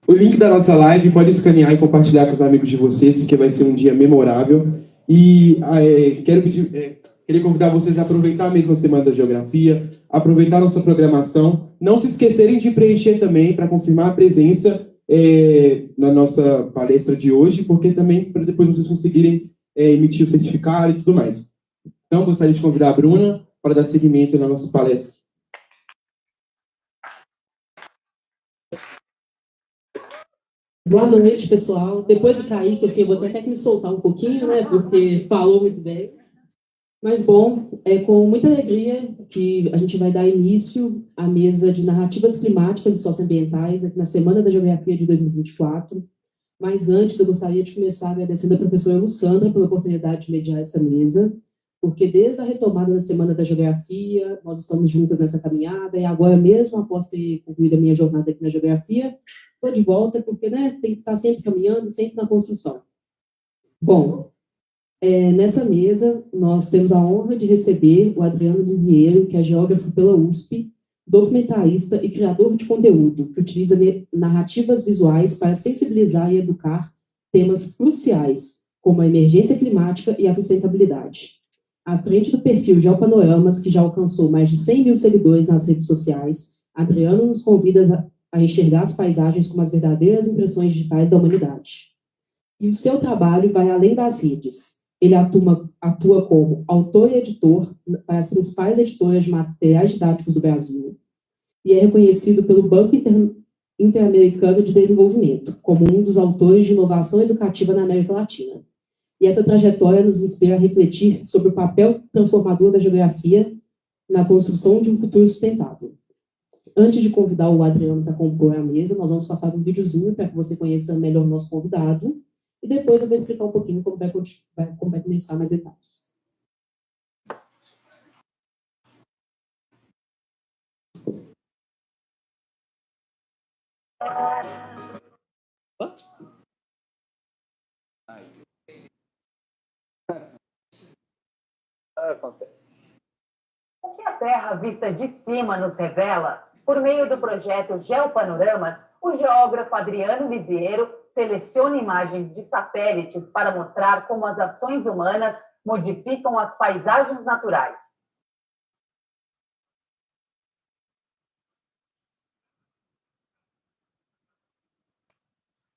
o link da nossa live, pode escanear e compartilhar com os amigos de vocês, que vai ser um dia memorável. E queria convidar vocês a aproveitar mesmo a Semana da Geografia, aproveitar a nossa programação, não se esquecerem de preencher também para confirmar a presença na nossa palestra de hoje, porque também para depois vocês conseguirem emitir o certificado e tudo mais. Então, gostaria de convidar a Bruna para dar seguimento na nossa palestra. Boa noite, pessoal. Depois do Kaique, assim, eu vou até que me soltar um pouquinho, né, porque falou muito bem. Mas, bom, é com muita alegria que a gente vai dar início à mesa de narrativas climáticas e socioambientais aqui na Semana da Geografia de 2024. Mas antes, eu gostaria de começar agradecendo a professora Lussandra pela oportunidade de mediar essa mesa, porque desde a retomada da Semana da Geografia, nós estamos juntas nessa caminhada, e agora mesmo, após ter concluído a minha jornada aqui na Geografia, estou de volta, porque tem que estar sempre caminhando, sempre na construção. Bom, nessa mesa, nós temos a honra de receber o Adriano Lisiero, que é geógrafo pela USP, documentarista e criador de conteúdo, que utiliza narrativas visuais para sensibilizar e educar temas cruciais, como a emergência climática e a sustentabilidade. À frente do perfil Geopanoramas, que já alcançou mais de 100 mil seguidores nas redes sociais, Adriano nos convida a enxergar as paisagens como as verdadeiras impressões digitais da humanidade. E o seu trabalho vai além das redes. Ele atua como autor e editor para as principais editoras de materiais didáticos do Brasil e é reconhecido pelo Banco Interamericano de Desenvolvimento como um dos autores de inovação educativa na América Latina. E essa trajetória nos inspira a refletir sobre o papel transformador da geografia na construção de um futuro sustentável. Antes de convidar o Adriano para compor a mesa, nós vamos passar um videozinho para que você conheça melhor o nosso convidado. E depois eu vou explicar um pouquinho como vai começar mais detalhes. Acontece. O que a Terra vista de cima nos revela? Por meio do projeto Geopanoramas, o geógrafo Adriano Lisiero seleciona imagens de satélites para mostrar como as ações humanas modificam as paisagens naturais.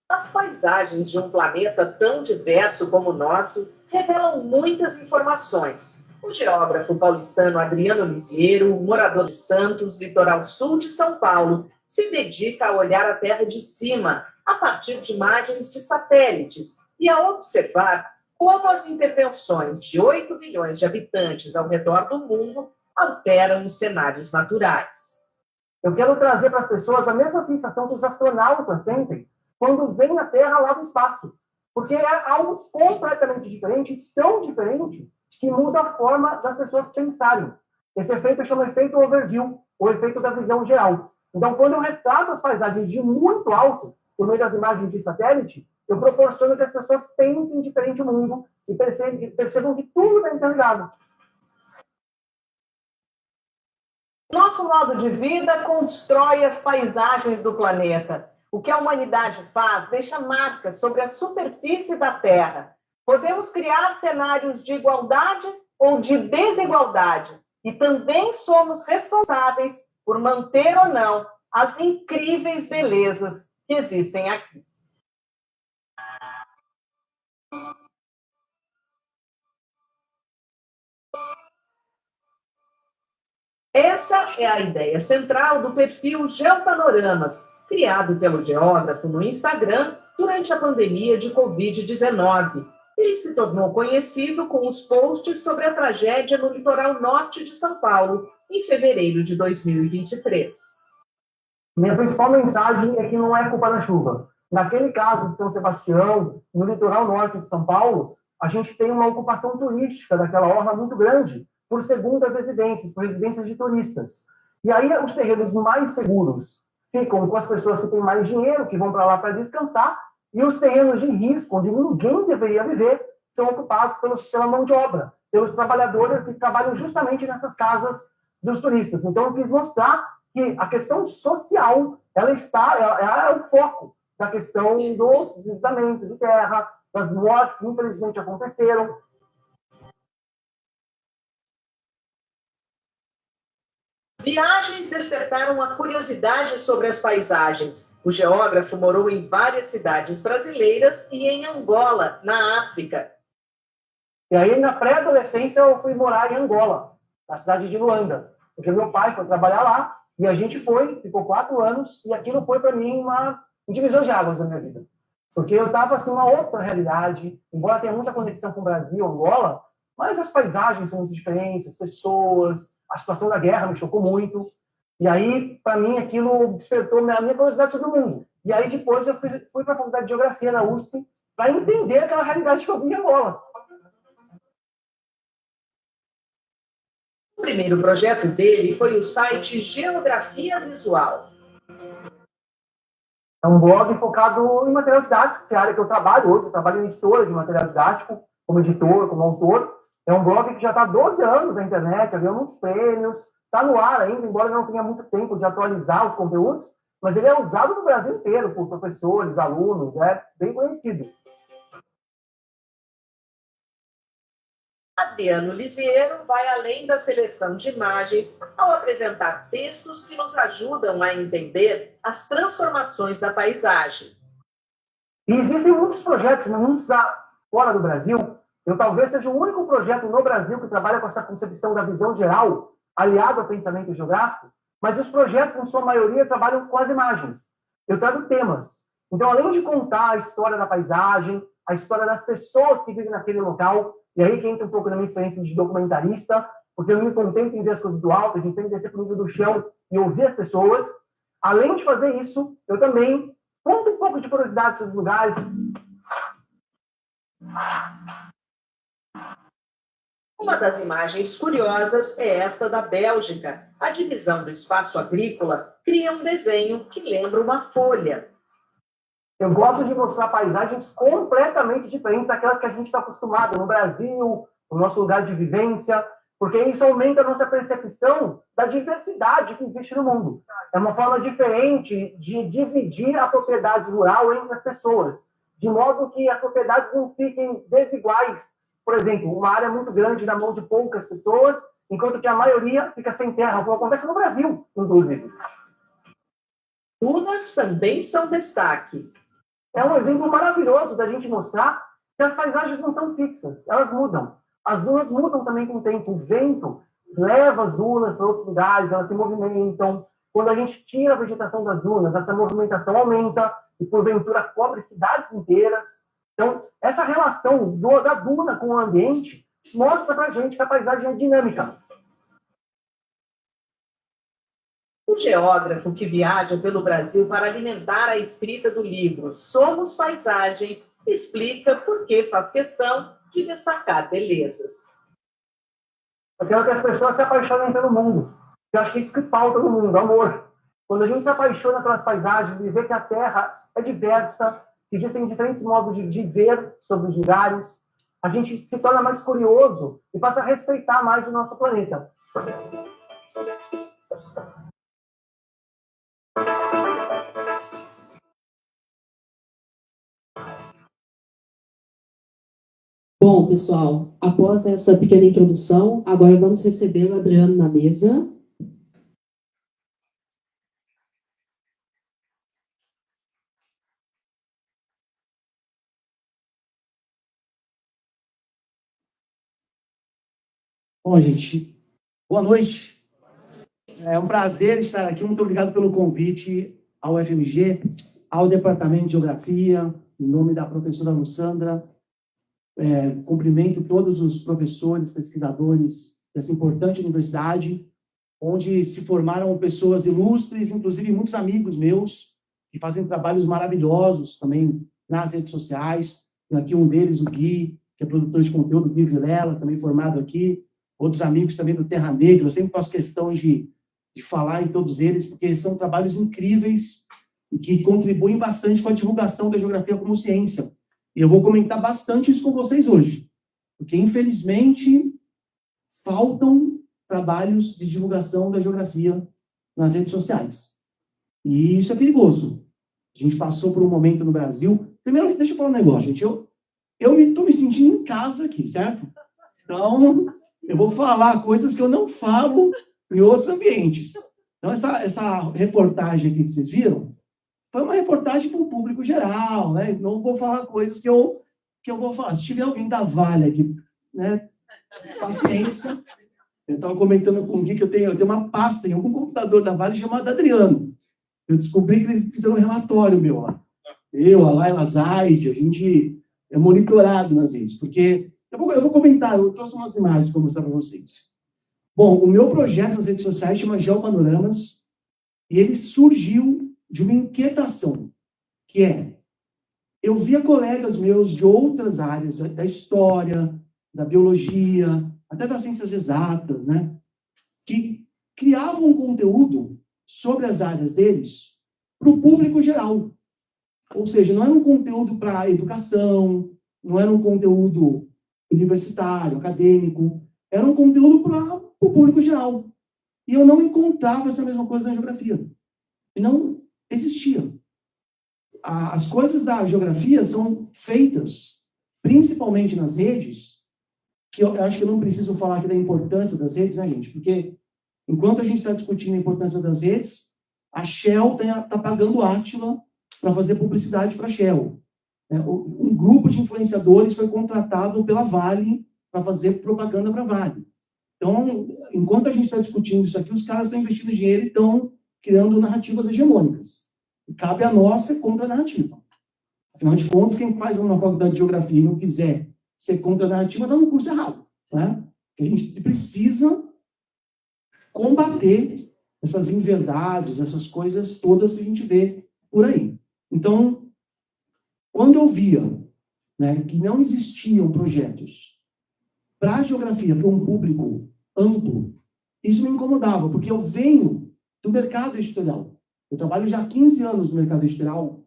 As paisagens de um planeta tão diverso como o nosso revelam muitas informações. O geógrafo paulistano Adriano Lisiero, morador de Santos, litoral sul de São Paulo, se dedica a olhar a Terra de cima, a partir de imagens de satélites, e a observar como as intervenções de 8 milhões de habitantes ao redor do mundo alteram os cenários naturais. Eu quero trazer para as pessoas a mesma sensação que os astronautas sentem quando veem a Terra lá do espaço, porque é algo completamente diferente, tão diferente, que muda a forma das pessoas pensarem. Esse efeito chama efeito overview, ou efeito da visão geral. Então, quando eu retrato as paisagens de muito alto, por meio das imagens de satélite, eu proporciono que as pessoas pensem diferente o mundo e percebam que tudo está interligado. Nosso modo de vida constrói as paisagens do planeta. O que a humanidade faz deixa marcas sobre a superfície da Terra. Podemos criar cenários de igualdade ou de desigualdade, e também somos responsáveis por manter ou não as incríveis belezas que existem aqui. Essa é a ideia central do perfil Geopanoramas, criado pelo geógrafo no Instagram durante a pandemia de Covid-19. Ele se tornou conhecido com os posts sobre a tragédia no litoral norte de São Paulo, em fevereiro de 2023. Minha principal mensagem é que não é culpa da chuva. Naquele caso de São Sebastião, no litoral norte de São Paulo, a gente tem uma ocupação turística daquela orla muito grande, por segundas residências, por residências de turistas. E aí os terrenos mais seguros ficam com as pessoas que têm mais dinheiro, que vão para lá para descansar, e os terrenos de risco, onde ninguém deveria viver, são ocupados pela mão de obra, pelos trabalhadores que trabalham justamente nessas casas dos turistas. Então, eu quis mostrar que a questão social, ela é o foco da questão do deslizamento de terra, das mortes que infelizmente aconteceram. Viagens despertaram a curiosidade sobre as paisagens. O geógrafo morou em várias cidades brasileiras e em Angola, na África. E aí, na pré-adolescência, eu fui morar em Angola, na cidade de Luanda, porque meu pai foi trabalhar lá, e a gente ficou 4 anos, e aquilo foi para mim um divisor de águas na minha vida. Porque eu estava assim, uma outra realidade, embora tenha muita conexão com o Brasil, Angola, mas as paisagens são muito diferentes, as pessoas, a situação da guerra me chocou muito. E aí, para mim, aquilo despertou a minha curiosidade sobre o mundo. E aí, depois, eu fui para a Faculdade de Geografia na USP para entender aquela realidade que eu vi em Angola. O primeiro projeto dele foi o site Geografia Visual. É um blog focado em material didático, que é a área que eu trabalho hoje. Eu trabalho em editora de material didático, como editor, como autor. É um blog que já está há 12 anos na internet, já ganhou muitos prêmios, está no ar ainda, embora não tenha muito tempo de atualizar os conteúdos, mas ele é usado no Brasil inteiro por professores, alunos, é bem conhecido. Adriano Lisiero vai além da seleção de imagens ao apresentar textos que nos ajudam a entender as transformações da paisagem. E existem muitos projetos, muitos fora do Brasil. Eu talvez seja o único projeto no Brasil que trabalha com essa concepção da visão geral, aliado ao pensamento geográfico, mas os projetos, em sua maioria, trabalham com as imagens. Eu trago temas. Então, além de contar a história da paisagem, a história das pessoas que vivem naquele local, e aí que entra um pouco na minha experiência de documentarista, porque eu me contento em ver as coisas do alto, a gente tem que descer para o nível do chão e ouvir as pessoas. Além de fazer isso, eu também conto um pouco de curiosidade sobre os lugares. Uma das imagens curiosas é esta da Bélgica. A divisão do espaço agrícola cria um desenho que lembra uma folha. Eu gosto de mostrar paisagens completamente diferentes daquelas que a gente está acostumado no Brasil, no nosso lugar de vivência, porque isso aumenta a nossa percepção da diversidade que existe no mundo. É uma forma diferente de dividir a propriedade rural entre as pessoas, de modo que as propriedades não fiquem desiguais. Por exemplo, uma área muito grande na mão de poucas pessoas, enquanto que a maioria fica sem terra, como acontece no Brasil, inclusive. Dunas também são destaque. É um exemplo maravilhoso da gente mostrar que as paisagens não são fixas, elas mudam. As dunas mudam também com o tempo. O vento leva as dunas para outros lugares, elas se movimentam. Quando a gente tira a vegetação das dunas, essa movimentação aumenta e, porventura, cobre cidades inteiras. Então, essa relação da duna com o ambiente mostra para a gente que a paisagem é dinâmica. O geógrafo que viaja pelo Brasil para alimentar a escrita do livro Somos Paisagem explica por que faz questão de destacar belezas. Eu quero que as pessoas se apaixonem pelo mundo. Eu acho que é isso que falta no mundo, amor. Quando a gente se apaixona pelas paisagens e vê que a Terra é diversa, que existem diferentes modos de viver sobre os lugares, a gente se torna mais curioso e passa a respeitar mais o nosso planeta. Bom, pessoal, após essa pequena introdução, agora vamos receber o Adriano na mesa. Bom, gente, boa noite. É um prazer estar aqui. Muito obrigado pelo convite ao FMG, ao Departamento de Geografia, em nome da professora Lussandra. Cumprimento todos os professores, pesquisadores dessa importante universidade, onde se formaram pessoas ilustres, inclusive muitos amigos meus, que fazem trabalhos maravilhosos também nas redes sociais. Tem aqui um deles, o Gui, que é produtor de conteúdo, Gui Vilela, também formado aqui. Outros amigos também do Terra Negra. Eu sempre faço questão de falar em todos eles, porque são trabalhos incríveis e que contribuem bastante com a divulgação da geografia como ciência. E eu vou comentar bastante isso com vocês hoje, porque, infelizmente, faltam trabalhos de divulgação da geografia nas redes sociais. E isso é perigoso. A gente passou por um momento no Brasil. Primeiro, deixa eu falar um negócio, gente. Eu estou me sentindo em casa aqui, certo? Então, eu vou falar coisas que eu não falo em outros ambientes. Então, essa reportagem aqui que vocês viram foi uma reportagem para o público geral, né? Não vou falar coisas que eu vou falar. Se tiver alguém da Vale aqui, né? Paciência. Eu estava comentando com o Gui que eu tenho uma pasta em algum computador da Vale chamado Adriano. Eu descobri que eles fizeram um relatório meu lá. Eu, a Laila Zaid, a gente é monitorado nas redes, porque eu vou comentar, eu trouxe umas imagens para mostrar para vocês. Bom, o meu projeto nas redes sociais chama Geopanoramas, e ele surgiu de uma inquietação, que é, eu via colegas meus de outras áreas, da história, da biologia, até das ciências exatas, né, que criavam um conteúdo sobre as áreas deles para o público geral. Ou seja, não era um conteúdo para educação, não era um conteúdo universitário, acadêmico, era um conteúdo para o público geral. E eu não encontrava essa mesma coisa na geografia. Não existia. As coisas da geografia são feitas, principalmente nas redes, que eu acho que eu não preciso falar aqui da importância das redes, né, gente? Porque enquanto a gente está discutindo a importância das redes, a Shell está pagando Átila para fazer publicidade para a Shell. Um grupo de influenciadores foi contratado pela Vale para fazer propaganda para a Vale. Então, enquanto a gente está discutindo isso aqui, os caras estão investindo dinheiro e estão criando narrativas hegemônicas. E cabe a nós ser contra a narrativa. Afinal de contas, quem faz uma faculdade de geografia e não quiser ser contra a narrativa, está no curso errado. Né? A gente precisa combater essas inverdades, essas coisas todas que a gente vê por aí. Então, quando eu via, né, que não existiam projetos para a geografia, para um público amplo, isso me incomodava, porque eu venho do mercado editorial. Eu trabalho já há 15 anos no mercado editorial.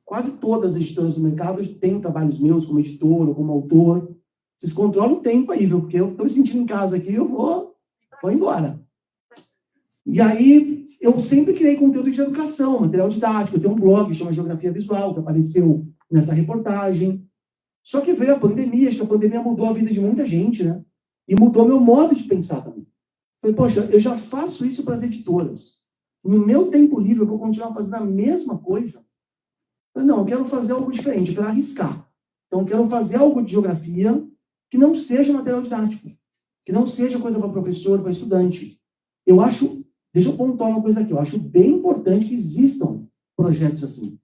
Quase todas as editoras do mercado têm trabalhos meus como editor ou como autor. Vocês controlam o tempo aí, viu? Porque eu estou me sentindo em casa aqui, eu vou embora. E aí, eu sempre criei conteúdo de educação, material didático. Eu tenho um blog que chama Geografia Visual, que apareceu nessa reportagem. Só que veio a pandemia, acho que a pandemia mudou a vida de muita gente, né? E mudou meu modo de pensar também. Falei, poxa, eu já faço isso para as editoras. No meu tempo livre, eu vou continuar fazendo a mesma coisa? Falei, não, eu quero fazer algo diferente, eu quero arriscar. Então, eu quero fazer algo de geografia que não seja material didático, que não seja coisa para professor, para estudante. Eu acho, deixa eu pontuar uma coisa aqui, eu acho bem importante que existam projetos assim.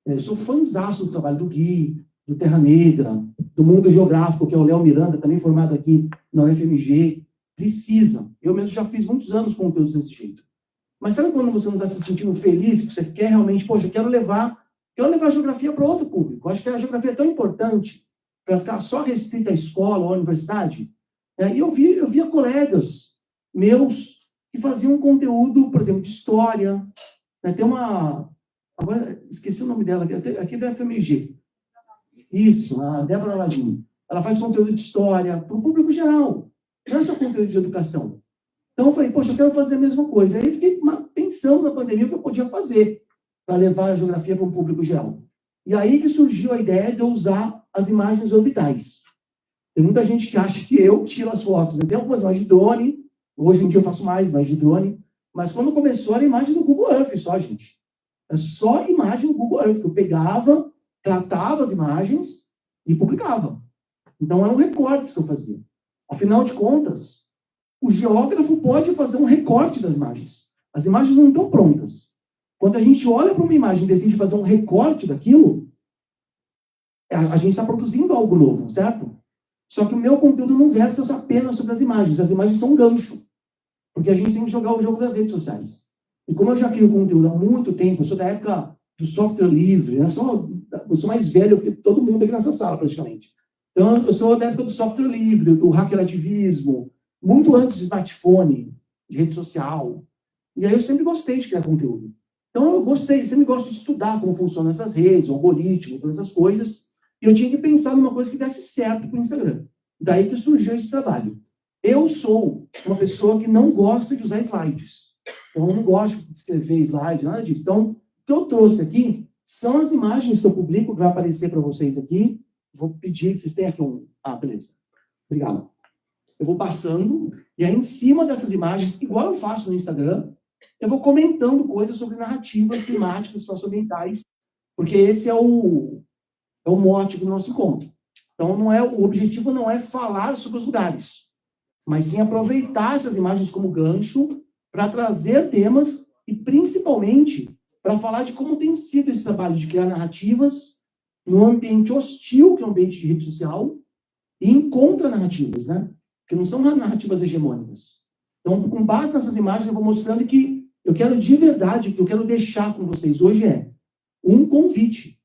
Eu sou fãzaço do trabalho do Gui, do Terra Negra, do Mundo Geográfico, que é o Léo Miranda, também formado aqui na UFMG. Precisa. Eu mesmo já fiz muitos anos conteúdos desse jeito. Mas sabe quando você não está se sentindo feliz, que você quer realmente, poxa, eu quero levar a geografia para outro público. Eu acho que a geografia é tão importante para ficar só restrita à escola ou à universidade. E eu via colegas meus que faziam conteúdo, por exemplo, de história. Tem uma... Agora, esqueci o nome dela, aqui da FMG. Isso, a Débora Ladinho. Ela faz conteúdo de história para o público geral. Não é só conteúdo de educação. Então, eu falei, poxa, eu quero fazer a mesma coisa. Aí, eu fiquei pensando na pandemia o que eu podia fazer para levar a geografia para o público geral. E aí que surgiu a ideia de eu usar as imagens orbitais. Tem muita gente que acha que eu tiro as fotos. Tem algumas imagens de drone. Hoje em dia eu faço mais de drone. Mas quando começou, era imagem do Google Earth só, gente. É só imagem do Google Earth. Eu pegava, tratava as imagens e publicava. Então, eram recortes que eu fazia. Afinal de contas, o geógrafo pode fazer um recorte das imagens. As imagens não estão prontas. Quando a gente olha para uma imagem e decide fazer um recorte daquilo, a gente está produzindo algo novo, certo? Só que o meu conteúdo não versa apenas sobre as imagens. As imagens são um gancho. Porque a gente tem que jogar o jogo das redes sociais. E como eu já crio conteúdo há muito tempo, eu sou da época do software livre, né? Eu sou mais velho que todo mundo aqui nessa sala, praticamente. Então, eu sou da época do software livre, do hackerativismo, muito antes de smartphone, de rede social. E aí eu sempre gostei de criar conteúdo. Então, eu sempre gosto de estudar como funcionam essas redes, o algoritmo, todas essas coisas. E eu tinha que pensar numa coisa que desse certo para o Instagram. Daí que surgiu esse trabalho. Eu sou uma pessoa que não gosta de usar slides. Então, eu não gosto de escrever slide, nada disso. Então, o que eu trouxe aqui são as imagens que eu publico, que vai aparecer para vocês aqui. Vou pedir, vocês têm aqui um... Ah, beleza. Obrigado. Eu vou passando, e aí em cima dessas imagens, igual eu faço no Instagram, eu vou comentando coisas sobre narrativas climáticas, socioambientais, porque esse é o mote do nosso encontro. Então, o objetivo não é falar sobre os lugares, mas sim aproveitar essas imagens como gancho para trazer temas e, principalmente, para falar de como tem sido esse trabalho de criar narrativas num ambiente hostil, que é um ambiente de rede social, e em contra-narrativas, né? Que não são narrativas hegemônicas. Então, com base nessas imagens, eu vou mostrando que eu quero de verdade, o que eu quero deixar com vocês hoje é um convite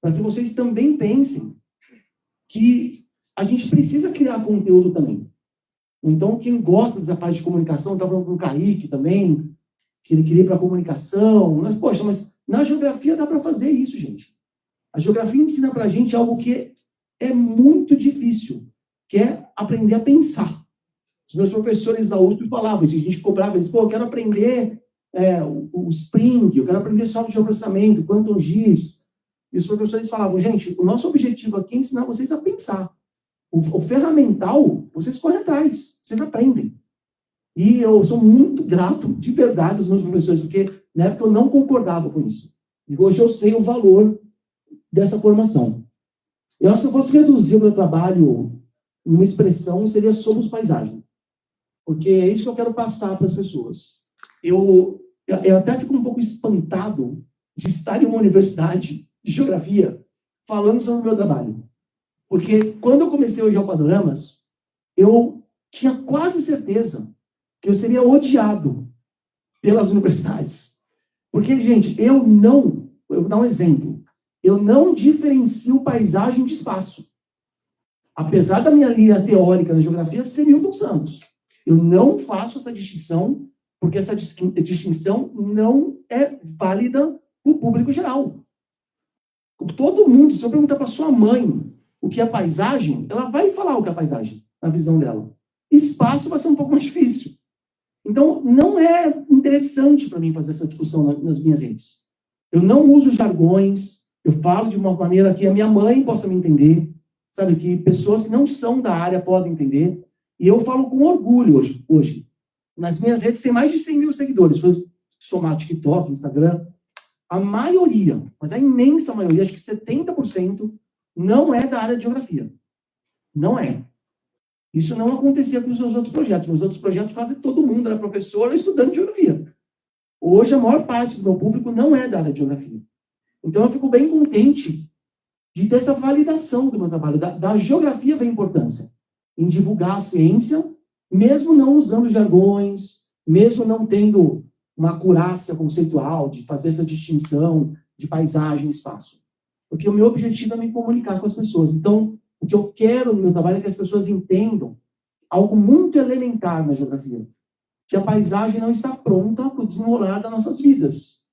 para que vocês também pensem que a gente precisa criar conteúdo também. Então, quem gosta dessa parte de comunicação, estava falando com o Kaique também, que ele queria ir para a comunicação, mas, poxa, mas na geografia dá para fazer isso, gente. A geografia ensina para a gente algo que é muito difícil, que é aprender a pensar. Os meus professores da USP falavam isso, a gente cobrava, eles, eu quero aprender o Spring, eu quero aprender software de processamento, Quantum GIS. E os professores falavam, gente, o nosso objetivo aqui é ensinar vocês a pensar. O ferramental, vocês correm atrás, vocês aprendem. E eu sou muito grato, de verdade, aos meus professores, porque na época eu não concordava com isso. E hoje eu sei o valor dessa formação. Eu acho que se eu fosse reduzir o meu trabalho em uma expressão, seria sobre paisagem. Porque é isso que eu quero passar para as pessoas. Eu até fico um pouco espantado de estar em uma universidade de geografia falando sobre o meu trabalho. Porque quando eu comecei hoje ao Panoramas, eu tinha quase certeza que eu seria odiado pelas universidades. Porque, gente, eu vou dar um exemplo, eu não diferencio paisagem de espaço. Apesar da minha linha teórica na geografia ser Milton Santos, eu não faço essa distinção, porque essa distinção não é válida para o público geral. Todo mundo, se eu perguntar para sua mãe o que é paisagem, ela vai falar o que é paisagem, na visão dela. Espaço vai ser um pouco mais difícil. Então, não é interessante para mim fazer essa discussão nas minhas redes. Eu não uso jargões, eu falo de uma maneira que a minha mãe possa me entender, sabe, que pessoas que não são da área podem entender. E eu falo com orgulho hoje. Nas minhas redes tem mais de 100 mil seguidores, se eu somar TikTok, Instagram. A maioria, mas a imensa maioria, acho que 70%, não é da área de geografia. Não é. Isso não acontecia com os meus outros projetos. Meus outros projetos quase todo mundo era professor ou estudante de geografia. Hoje, a maior parte do meu público não é da área de geografia. Então, eu fico bem contente de ter essa validação do meu trabalho. Da geografia vem importância em divulgar a ciência, mesmo não usando jargões, mesmo não tendo uma acurácia conceitual de fazer essa distinção de paisagem e espaço. Porque o meu objetivo é me comunicar com as pessoas. Então, o que eu quero no meu trabalho é que as pessoas entendam algo muito elementar na geografia, que a paisagem não está pronta para o desenrolar das nossas vidas,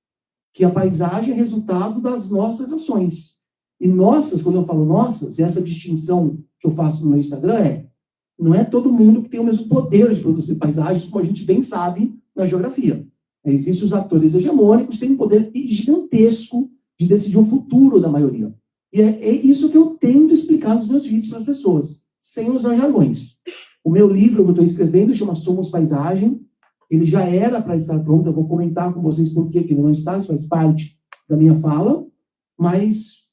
que a paisagem é resultado das nossas ações. E nossas, quando eu falo nossas, e essa distinção que eu faço no meu Instagram não é todo mundo que tem o mesmo poder de produzir paisagens, como a gente bem sabe na geografia. Existem os atores hegemônicos, têm um poder gigantesco de decidir o futuro da maioria. E é isso que eu tento explicar nos meus vídeos para as pessoas, sem usar jargões. O meu livro que eu estou escrevendo chama Somos Paisagem. Ele já era para estar pronto, eu vou comentar com vocês por que ele não está, isso faz parte da minha fala, mas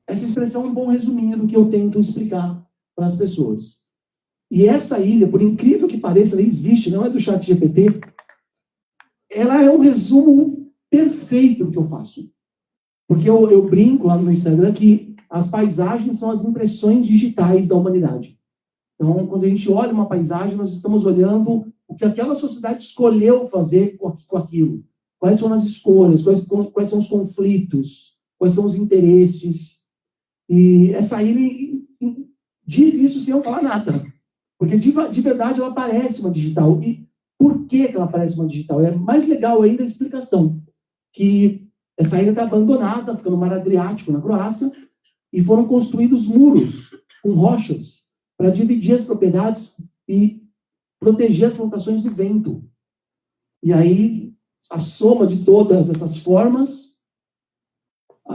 essa expressão é um bom resuminho do que eu tento explicar para as pessoas. E essa ilha, por incrível que pareça, ela existe, não é do ChatGPT, ela é um resumo perfeito do que eu faço. Porque eu brinco lá no Instagram que as paisagens são as impressões digitais da humanidade. Então, quando a gente olha uma paisagem, nós estamos olhando o que aquela sociedade escolheu fazer com aquilo. Quais foram as escolhas, quais são os conflitos, quais são os interesses. E essa ilha diz isso sem eu falar nada. Porque, de verdade, ela parece uma digital. E por que ela parece uma digital? É mais legal ainda a explicação. Que essa ilha está abandonada, fica no Mar Adriático, na Croácia, e foram construídos muros com rochas para dividir as propriedades e proteger as plantações do vento. E aí, a soma de todas essas formas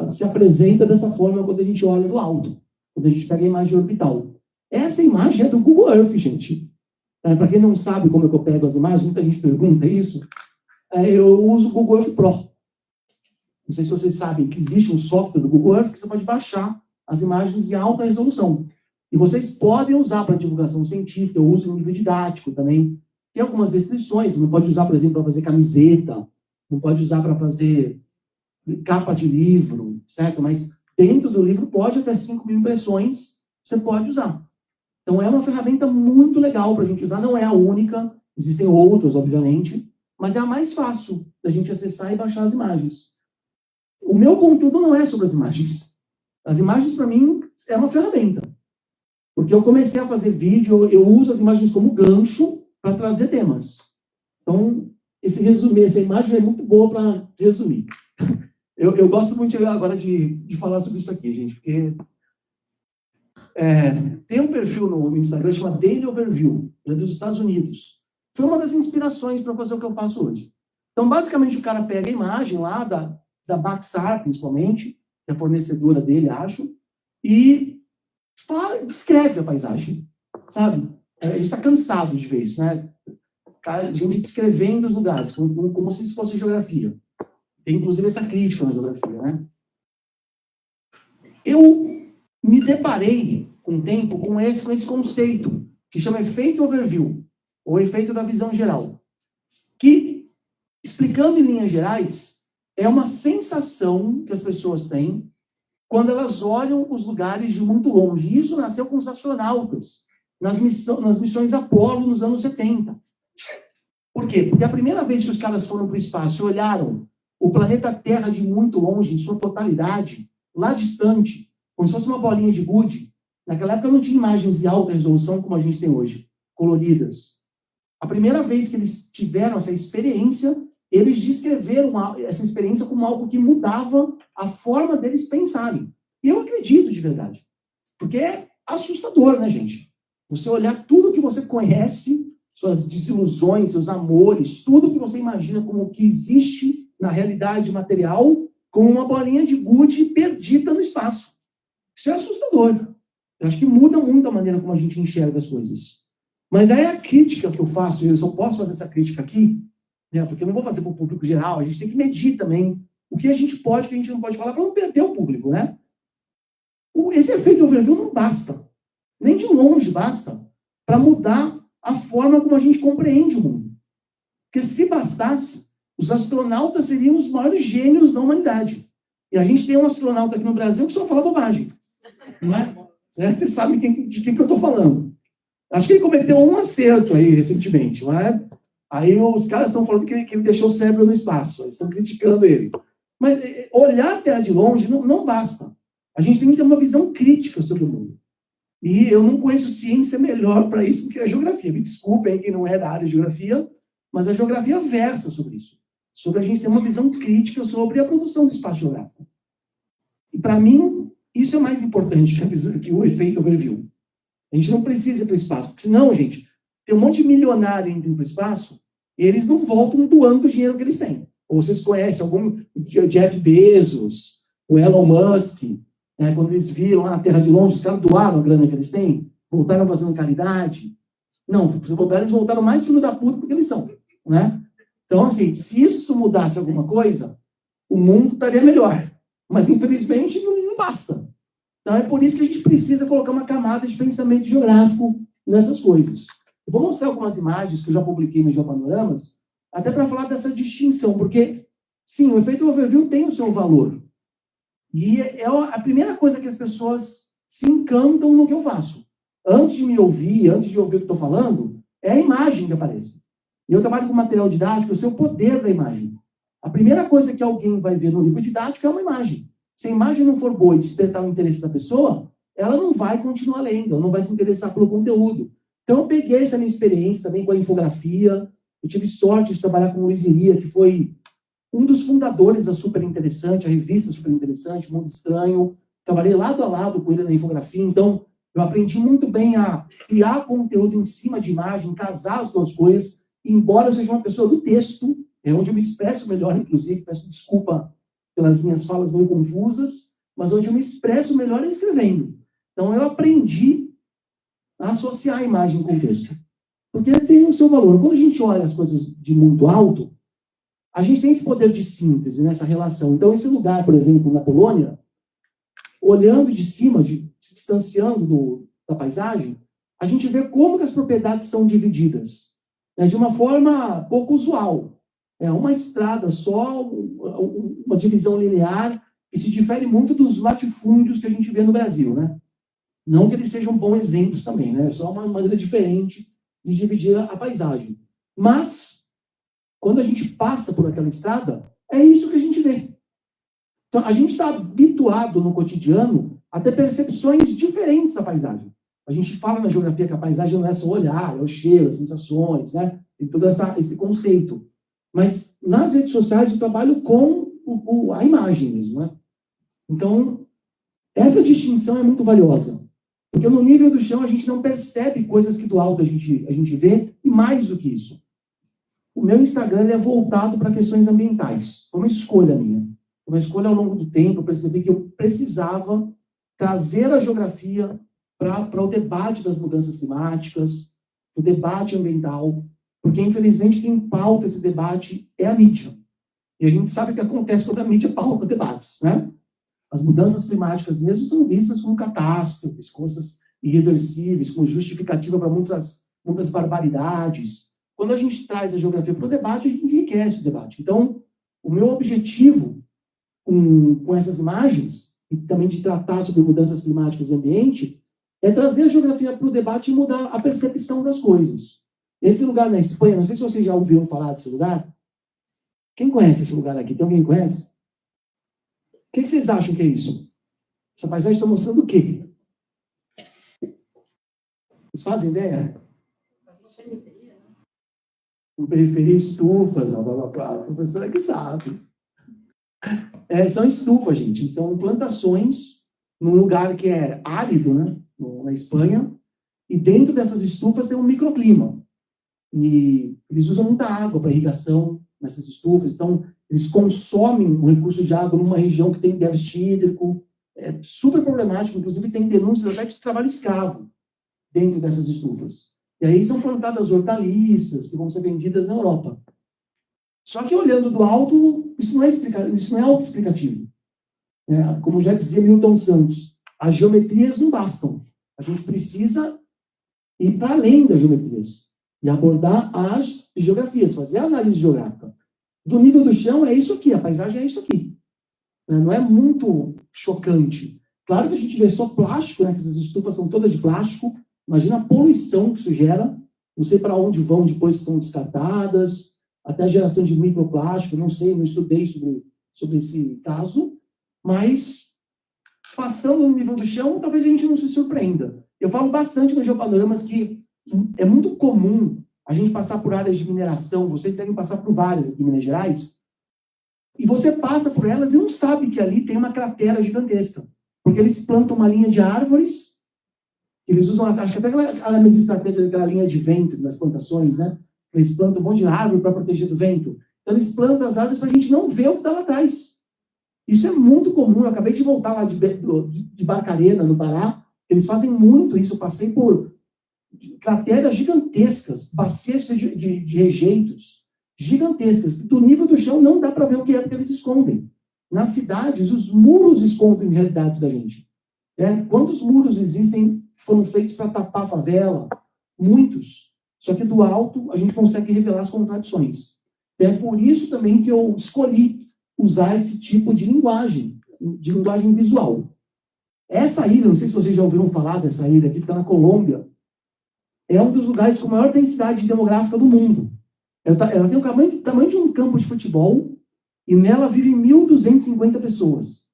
se apresenta dessa forma quando a gente olha do alto, quando a gente pega a imagem orbital. Essa imagem é do Google Earth, gente. Para quem não sabe como é que eu pego as imagens, muita gente pergunta isso, eu uso o Google Earth Pro. Não sei se vocês sabem que existe um software do Google Earth que você pode baixar as imagens em alta resolução. E vocês podem usar para divulgação científica, eu uso no nível didático também. Tem algumas restrições, você não pode usar, por exemplo, para fazer camiseta, não pode usar para fazer capa de livro, certo? Mas dentro do livro pode até 5.000 impressões, você pode usar. Então é uma ferramenta muito legal para a gente usar, não é a única, existem outras, obviamente, mas é a mais fácil da gente acessar e baixar as imagens. O meu conteúdo não é sobre as imagens. As imagens, para mim, é uma ferramenta. Porque eu comecei a fazer vídeo, eu uso as imagens como gancho para trazer temas. Então, essa imagem é muito boa para resumir. Eu gosto muito agora de falar sobre isso aqui, gente, porque tem um perfil no Instagram chamado Daily Overview, é dos Estados Unidos. Foi uma das inspirações para fazer o que eu faço hoje. Então, basicamente, o cara pega a imagem lá da Maxar, principalmente, que é a fornecedora dele, acho, e descreve a paisagem, sabe? A gente está cansado de ver isso, né? A gente descrevendo os lugares, como se isso fosse geografia. Tem, inclusive, essa crítica na geografia, né? Eu me deparei, com o tempo, com esse conceito, que chama efeito overview, ou efeito da visão geral, que, explicando em linhas gerais, é uma sensação que as pessoas têm quando elas olham os lugares de muito longe. E isso nasceu com os astronautas, nas missões Apollo, nos anos 70. Por quê? Porque a primeira vez que os caras foram para o espaço e olharam o planeta Terra de muito longe, em sua totalidade, lá distante, como se fosse uma bolinha de gude, naquela época não tinha imagens de alta resolução como a gente tem hoje, coloridas. A primeira vez que eles tiveram essa experiência, eles descreveram essa experiência como algo que mudava a forma deles pensarem. E eu acredito de verdade. Porque é assustador, né, gente? Você olhar tudo que você conhece, suas desilusões, seus amores, tudo que você imagina como que existe na realidade material, como uma bolinha de gude perdida no espaço. Isso é assustador. Eu acho que muda muito a maneira como a gente enxerga as coisas. Mas aí a crítica que eu faço, eu só posso fazer essa crítica aqui, né, porque eu não vou fazer para o público geral, a gente tem que medir também o que a gente pode e o que a gente não pode falar para não perder o público, né? Esse efeito overview não basta, nem de longe basta, para mudar a forma como a gente compreende o mundo. Porque se bastasse, os astronautas seriam os maiores gênios da humanidade. E a gente tem um astronauta aqui no Brasil que só fala bobagem. Não é? Vocês sabem de quem que eu estou falando. Acho que ele cometeu um acerto aí recentemente, não é? Aí os caras estão falando que ele deixou o cérebro no espaço, eles estão criticando ele. Mas olhar a Terra de longe não basta. A gente tem que ter uma visão crítica sobre o mundo. E eu não conheço ciência melhor para isso do que a geografia. Me desculpem quem não é da área de geografia, mas a geografia versa sobre isso. Sobre a gente ter uma visão crítica sobre a produção do espaço geográfico. E para mim, isso é mais importante que o efeito overview. A gente não precisa ir para o espaço, porque senão, gente, tem um monte de milionário indo para o espaço e eles não voltam doando o dinheiro que eles têm. Ou vocês conhecem algum Jeff Bezos, o Elon Musk, né, quando eles viram lá na Terra de longe, os caras doaram a grana que eles têm, voltaram fazendo caridade. Não, se bobear, eles voltaram mais filho da puta do que eles são. Né? Então, assim, se isso mudasse alguma coisa, o mundo estaria melhor. Mas, infelizmente, não basta. Então, é por isso que a gente precisa colocar uma camada de pensamento geográfico nessas coisas. Eu vou mostrar algumas imagens que eu já publiquei no Geopanoramas, até para falar dessa distinção, porque, sim, o efeito overview tem o seu valor. E é a primeira coisa que as pessoas se encantam no que eu faço. Antes de me ouvir, antes de ouvir o que estou falando, é a imagem que aparece. E eu trabalho com material didático, eu sei o poder da imagem. A primeira coisa que alguém vai ver no livro didático é uma imagem. Se a imagem não for boa e despertar o interesse da pessoa, ela não vai continuar lendo, ela não vai se interessar pelo conteúdo. Então, eu peguei essa minha experiência também com a infografia. Eu tive sorte de trabalhar com o Luiz Iria, que foi um dos fundadores da Super Interessante, a revista Super Interessante, Mundo Estranho. Trabalhei lado a lado com ele na infografia. Então, eu aprendi muito bem a criar conteúdo em cima de imagem, casar as duas coisas. E, embora eu seja uma pessoa do texto, é onde eu me expresso melhor, inclusive, peço desculpa pelas minhas falas não confusas, mas onde eu me expresso melhor é escrevendo. Então, eu aprendi a associar a imagem com o texto. Porque tem o seu valor. Quando a gente olha as coisas de muito alto, a gente tem esse poder de síntese nessa relação. Então, esse lugar, por exemplo, na Polônia, olhando de cima, se distanciando da paisagem, a gente vê como que as propriedades são divididas, né, de uma forma pouco usual. É uma estrada só, uma divisão linear, que se difere muito dos latifúndios que a gente vê no Brasil, né? Não que eles sejam bons exemplos também, né? É só uma maneira diferente de dividir a paisagem. Mas, quando a gente passa por aquela estrada, é isso que a gente vê. Então, a gente está habituado no cotidiano a ter percepções diferentes da paisagem. A gente fala na geografia que a paisagem não é só olhar, é o cheiro, as sensações, né? Tem todo esse conceito. Mas, nas redes sociais, eu trabalho com a imagem mesmo, né? Então, essa distinção é muito valiosa. Porque no nível do chão a gente não percebe coisas que do alto a gente vê, e mais do que isso. O meu Instagram é voltado para questões ambientais. Foi uma escolha minha. Foi uma escolha ao longo do tempo, eu percebi que eu precisava trazer a geografia para o debate das mudanças climáticas, o debate ambiental, porque infelizmente quem pauta esse debate é a mídia. E a gente sabe o que acontece quando a mídia pauta debates, né? As mudanças climáticas mesmo são vistas como catástrofes, coisas irreversíveis, com justificativa para muitas barbaridades. Quando a gente traz a geografia para o debate, a gente enriquece o debate. Então, o meu objetivo com essas imagens, e também de tratar sobre mudanças climáticas e ambiente, é trazer a geografia para o debate e mudar a percepção das coisas. Esse lugar na Espanha, não sei se vocês já ouviram falar desse lugar. Quem conhece esse lugar aqui? Tem alguém que conhece? O que vocês acham que é isso? Essa paisagem está mostrando o quê? Vocês fazem ideia? Uma periferia, estufas, a professora que sabe. São estufas, gente. São plantações num lugar que é árido, né? Na Espanha. E dentro dessas estufas tem um microclima. E eles usam muita água para irrigação nessas estufas. Então, eles consomem o recurso de água numa região que tem déficit hídrico. É super problemático. Inclusive, tem denúncias até de trabalho escravo dentro dessas estufas. E aí são plantadas hortaliças que vão ser vendidas na Europa. Só que olhando do alto, isso não é autoexplicativo. Como já dizia Milton Santos, as geometrias não bastam. A gente precisa ir para além das geometrias e abordar as geografias, fazer a análise geográfica. Do nível do chão é isso aqui, a paisagem é isso aqui. Não é muito chocante. Claro que a gente vê só plástico, né, que essas estufas são todas de plástico. Imagina a poluição que isso gera. Não sei para onde vão depois que são descartadas. Até a geração de microplástico, não sei, não estudei sobre esse caso. Mas, passando no nível do chão, talvez a gente não se surpreenda. Eu falo bastante no Geopanoramas que é muito comum a gente passar por áreas de mineração. Vocês devem passar por várias aqui em Minas Gerais. E você passa por elas e não sabe que ali tem uma cratera gigantesca. Porque eles plantam uma linha de árvores. Eles usam, acho que até aquela mesma estratégia daquela linha de vento nas plantações, né? Eles plantam um monte de árvore para proteger do vento. Então, eles plantam as árvores para a gente não ver o que está lá atrás. Isso é muito comum. Eu acabei de voltar lá de Barcarena, no Pará. Eles fazem muito isso. Eu passei por crateras gigantescas, bacias de rejeitos gigantescas. Do nível do chão não dá para ver o que é, porque eles escondem. Nas cidades, os muros escondem realidades da gente. Quantos muros existem que foram feitos para tapar a favela? Muitos. Só que do alto a gente consegue revelar as contradições. É por isso também que eu escolhi usar esse tipo de linguagem visual. Essa ilha, não sei se vocês já ouviram falar dessa ilha, que fica na Colômbia, é um dos lugares com maior densidade demográfica do mundo. Ela tem o tamanho de um campo de futebol e nela vivem 1.250 pessoas.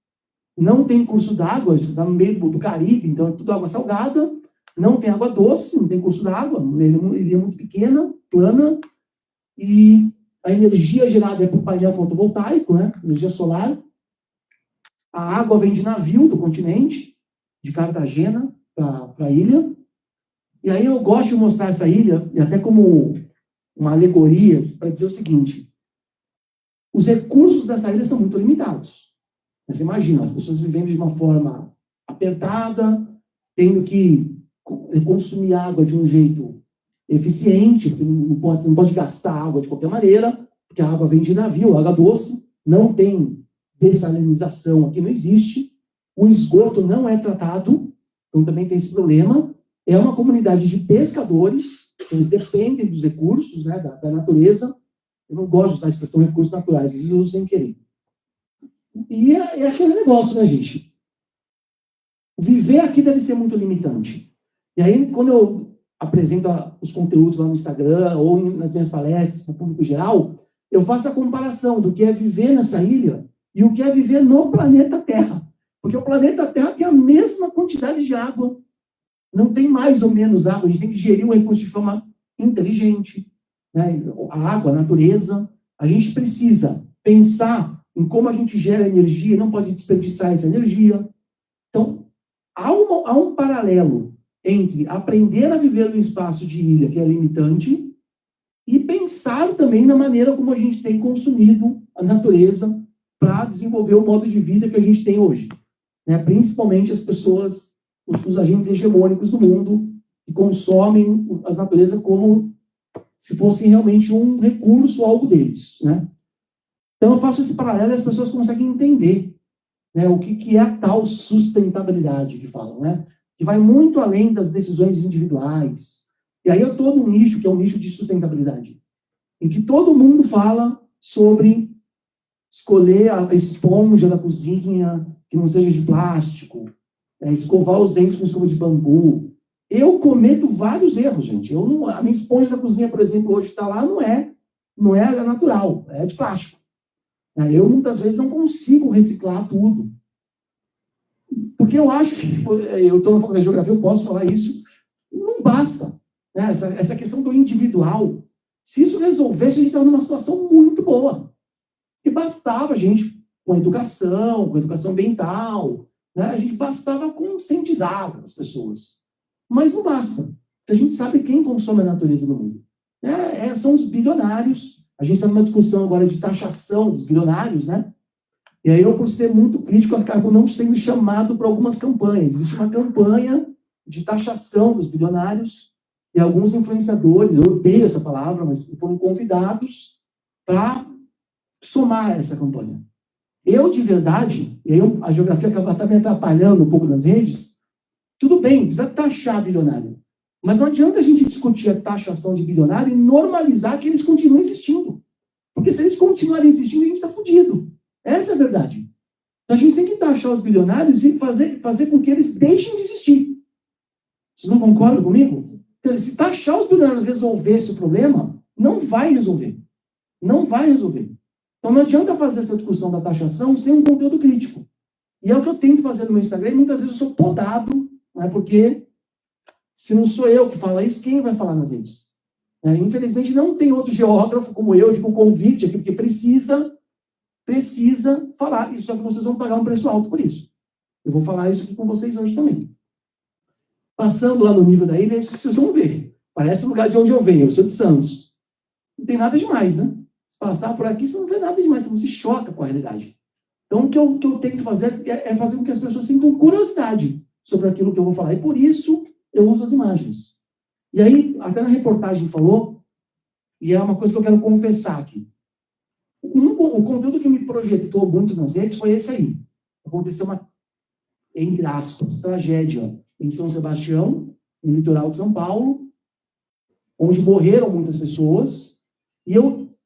Não tem curso d'água, está no meio do Caribe, então é tudo água salgada. Não tem água doce, não tem curso d'água, ele é muito pequena, plana, e a energia gerada é por painel fotovoltaico, né? Energia solar. A água vem de navio do continente, de Cartagena para a ilha. E aí eu gosto de mostrar essa ilha, e até como uma alegoria, para dizer o seguinte: os recursos dessa ilha são muito limitados. Você imagina, as pessoas vivendo de uma forma apertada, tendo que consumir água de um jeito eficiente, porque não pode gastar água de qualquer maneira, porque a água vem de navio, água doce, não tem dessalinização aqui, não existe, o esgoto não é tratado, então também tem esse problema. É uma comunidade de pescadores, eles dependem dos recursos, né, da natureza. Eu não gosto de usar a expressão recursos naturais, eles usam sem querer. E é aquele negócio, né, gente? Viver aqui deve ser muito limitante. E aí, quando eu apresento os conteúdos lá no Instagram ou nas minhas palestras para o público geral, eu faço a comparação do que é viver nessa ilha e o que é viver no planeta Terra. Porque o planeta Terra tem a mesma quantidade de água. Não tem mais ou menos água. A gente tem que gerir o recurso de forma inteligente. Né? A água, a natureza. A gente precisa pensar em como a gente gera energia e não pode desperdiçar essa energia. Então, há um paralelo entre aprender a viver no espaço de ilha, que é limitante, e pensar também na maneira como a gente tem consumido a natureza para desenvolver o modo de vida que a gente tem hoje. Né? Principalmente as pessoas, os agentes hegemônicos do mundo, que consomem a natureza como se fosse realmente um recurso, algo deles. Né? Então eu faço esse paralelo e as pessoas conseguem entender, né, o que é a tal sustentabilidade que falam, né? Que vai muito além das decisões individuais. E aí eu estou num nicho que é um nicho de sustentabilidade, em que todo mundo fala sobre escolher a esponja da cozinha que não seja de plástico, escovar os dentes com escova de bambu. Eu cometo vários erros, gente. A minha esponja da cozinha, por exemplo, hoje que está lá, não é natural, é de plástico. Eu, muitas vezes, não consigo reciclar tudo. Porque eu acho que, eu estou na faculdade de geografia, eu posso falar isso, não basta. Né? Essa questão do individual, se isso resolvesse, a gente estava numa situação muito boa. E bastava a gente, com educação ambiental, né? A gente bastava conscientizar as pessoas. Mas não basta. Porque a gente sabe quem consome a natureza no mundo. São os bilionários. A gente está numa discussão agora de taxação dos bilionários, né? E aí eu, por ser muito crítico, acabo não sendo chamado para algumas campanhas. Existe uma campanha de taxação dos bilionários e alguns influenciadores, eu odeio essa palavra, mas foram convidados para somar essa campanha. Eu, de verdade, e aí a geografia acaba até me atrapalhando um pouco nas redes, tudo bem, precisa taxar bilionário. Mas não adianta a gente discutir a taxação de bilionário e normalizar que eles continuem existindo. Porque se eles continuarem existindo, a gente está fudido. Essa é a verdade. Então, a gente tem que taxar os bilionários e fazer com que eles deixem de existir. Vocês não concordam comigo? Se taxar os bilionários resolvesse o problema, não vai resolver. Não vai resolver. Então, não adianta fazer essa discussão da taxação sem um conteúdo crítico. E é o que eu tento fazer no meu Instagram, e muitas vezes eu sou podado, né, porque se não sou eu que falo isso, quem vai falar nas redes? Infelizmente, não tem outro geógrafo como eu, com convite aqui, porque precisa falar isso, só que vocês vão pagar um preço alto por isso. Eu vou falar isso aqui com vocês hoje também. Passando lá no nível da ilha, é isso que vocês vão ver. Parece o lugar de onde eu venho, eu sou de Santos. Não tem nada demais, né? Se passar por aqui, você não vê nada demais, você se choca com a realidade. Então, o que eu tenho que fazer é fazer com que as pessoas sintam curiosidade sobre aquilo que eu vou falar. E por isso, eu uso as imagens. E aí, até na reportagem falou, e é uma coisa que eu quero confessar aqui. O conteúdo que me projetou muito nas redes foi esse aí. Aconteceu uma, entre aspas, tragédia em São Sebastião, no litoral de São Paulo, onde morreram muitas pessoas. E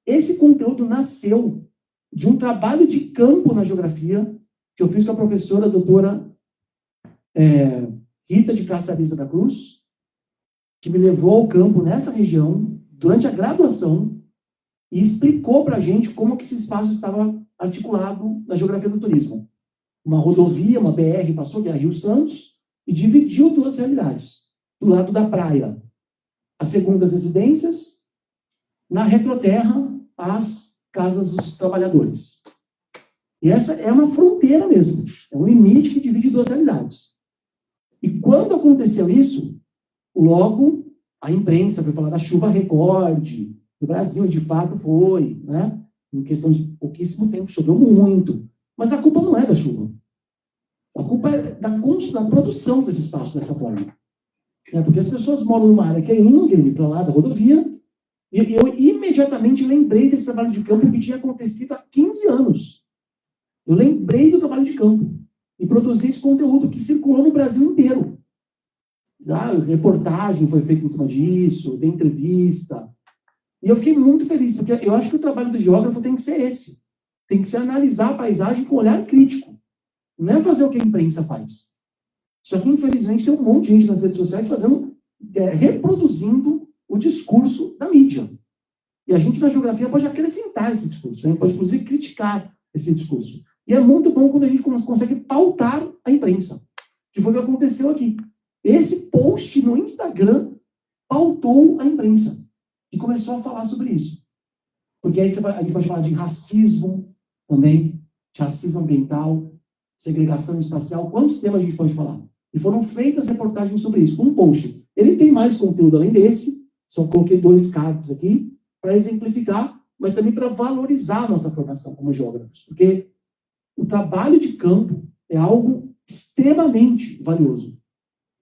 esse conteúdo nasceu de um trabalho de campo na geografia que eu fiz com a professora doutora Rita de Caçariza da Cruz, que me levou ao campo nessa região durante a graduação e explicou para a gente como que esse espaço estava articulado na geografia do turismo. Uma rodovia, uma BR passou, que é a Rio Santos, e dividiu duas realidades. Do lado da praia, as segundas residências, na retroterra, as casas dos trabalhadores. E essa é uma fronteira mesmo, é um limite que divide duas realidades. E quando aconteceu isso, logo a imprensa foi falar da chuva recorde, no Brasil, de fato, foi, né? Em questão de pouquíssimo tempo, choveu muito. Mas a culpa não é da chuva. A culpa é da produção desse espaço dessa forma. Porque as pessoas moram numa área que é íngreme para lá da rodovia, e eu imediatamente lembrei desse trabalho de campo que tinha acontecido há 15 anos. Eu lembrei do trabalho de campo e produzi esse conteúdo que circulou no Brasil inteiro. Reportagem foi feita em cima disso, de entrevista. E eu fiquei muito feliz, porque eu acho que o trabalho do geógrafo tem que ser esse. Tem que ser analisar a paisagem com olhar crítico. Não é fazer o que a imprensa faz. Só que, infelizmente, tem um monte de gente nas redes sociais reproduzindo o discurso da mídia. E a gente, na geografia, pode acrescentar esse discurso. A gente pode, inclusive, criticar esse discurso. E é muito bom quando a gente consegue pautar a imprensa. Que foi o que aconteceu aqui. Esse post no Instagram pautou a imprensa. E começou a falar sobre isso. Porque aí a gente pode falar de racismo também, de racismo ambiental, segregação espacial. Quantos temas a gente pode falar? E foram feitas reportagens sobre isso, um post. Ele tem mais conteúdo além desse, só coloquei 2 cards aqui, para exemplificar, mas também para valorizar a nossa formação como geógrafos. Porque o trabalho de campo é algo extremamente valioso.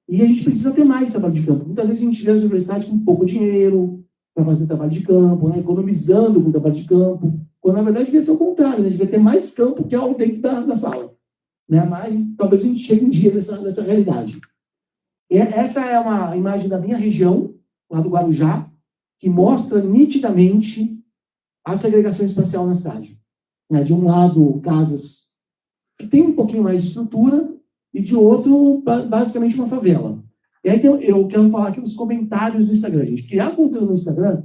E a gente precisa ter mais trabalho de campo. Muitas vezes a gente vê as universidades com pouco dinheiro para fazer trabalho de campo, economizando com trabalho de campo, quando na verdade devia ser o contrário, devia ter mais campo que algo dentro da sala. Mas talvez a gente chegue um dia nessa realidade. Essa é uma imagem da minha região, lá do Guarujá, que mostra nitidamente a segregação espacial na cidade. De um lado, casas que têm um pouquinho mais de estrutura, e de outro, basicamente, uma favela. E aí eu quero falar aqui nos comentários do Instagram. Gente, criar conteúdo no Instagram,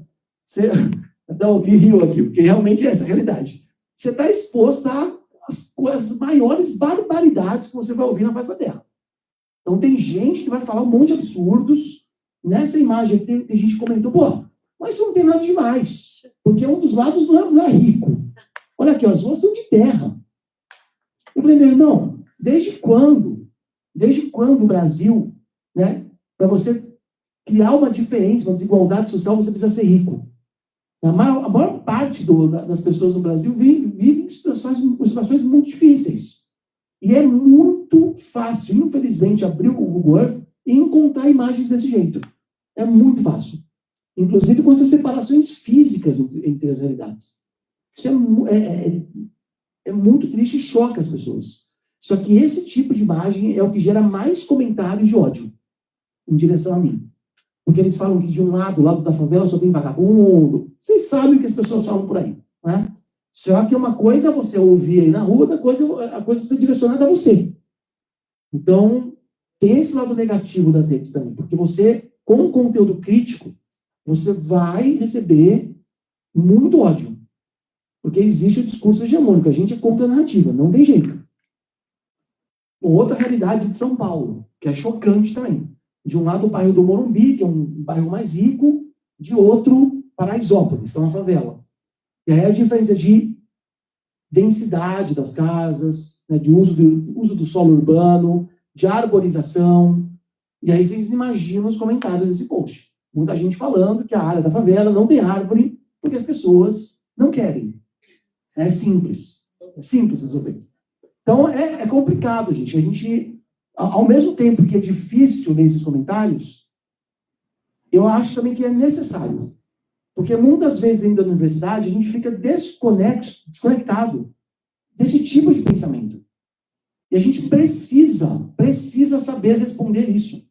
até alguém riu aqui, porque realmente é essa a realidade. Você está exposto às maiores barbaridades que você vai ouvir na face da Terra. Então, tem gente que vai falar um monte de absurdos. Nessa imagem, tem gente que comentou, mas isso não tem nada demais, porque um dos lados não é rico. Olha aqui, as ruas são de terra. Eu falei, meu irmão, desde quando o Brasil, para você criar uma diferença, uma desigualdade social, você precisa ser rico? A maior parte das pessoas no Brasil vive em situações muito difíceis. E é muito fácil, infelizmente, abrir o Google Earth e encontrar imagens desse jeito. É muito fácil. Inclusive com essas separações físicas entre as realidades. Isso é muito triste e choca as pessoas. Só que esse tipo de imagem é o que gera mais comentários de ódio em direção a mim. Porque eles falam que de um lado, o lado da favela, só tem vagabundo. Vocês sabem o que as pessoas falam por aí. Só que uma coisa é você ouvir aí na rua, outra coisa é a coisa ser direcionada a você. Então, tem esse lado negativo das redes também. Porque você, com o conteúdo crítico, você vai receber muito ódio. Porque existe o discurso hegemônico. A gente é contra a narrativa, não tem jeito. Outra realidade de São Paulo, que é chocante também. De um lado, o bairro do Morumbi, que é um bairro mais rico, de outro, Paraisópolis, que é uma favela. E aí a diferença de densidade das casas, de uso do solo urbano, de arborização. E aí vocês imaginam os comentários desse post. Muita gente falando que a área da favela não tem árvore porque as pessoas não querem. É simples. É simples resolver. Então, é complicado, gente. A gente, ao mesmo tempo que é difícil ler esses comentários, eu acho também que é necessário. Porque muitas vezes dentro da universidade, a gente fica desconectado desse tipo de pensamento. E a gente precisa saber responder isso.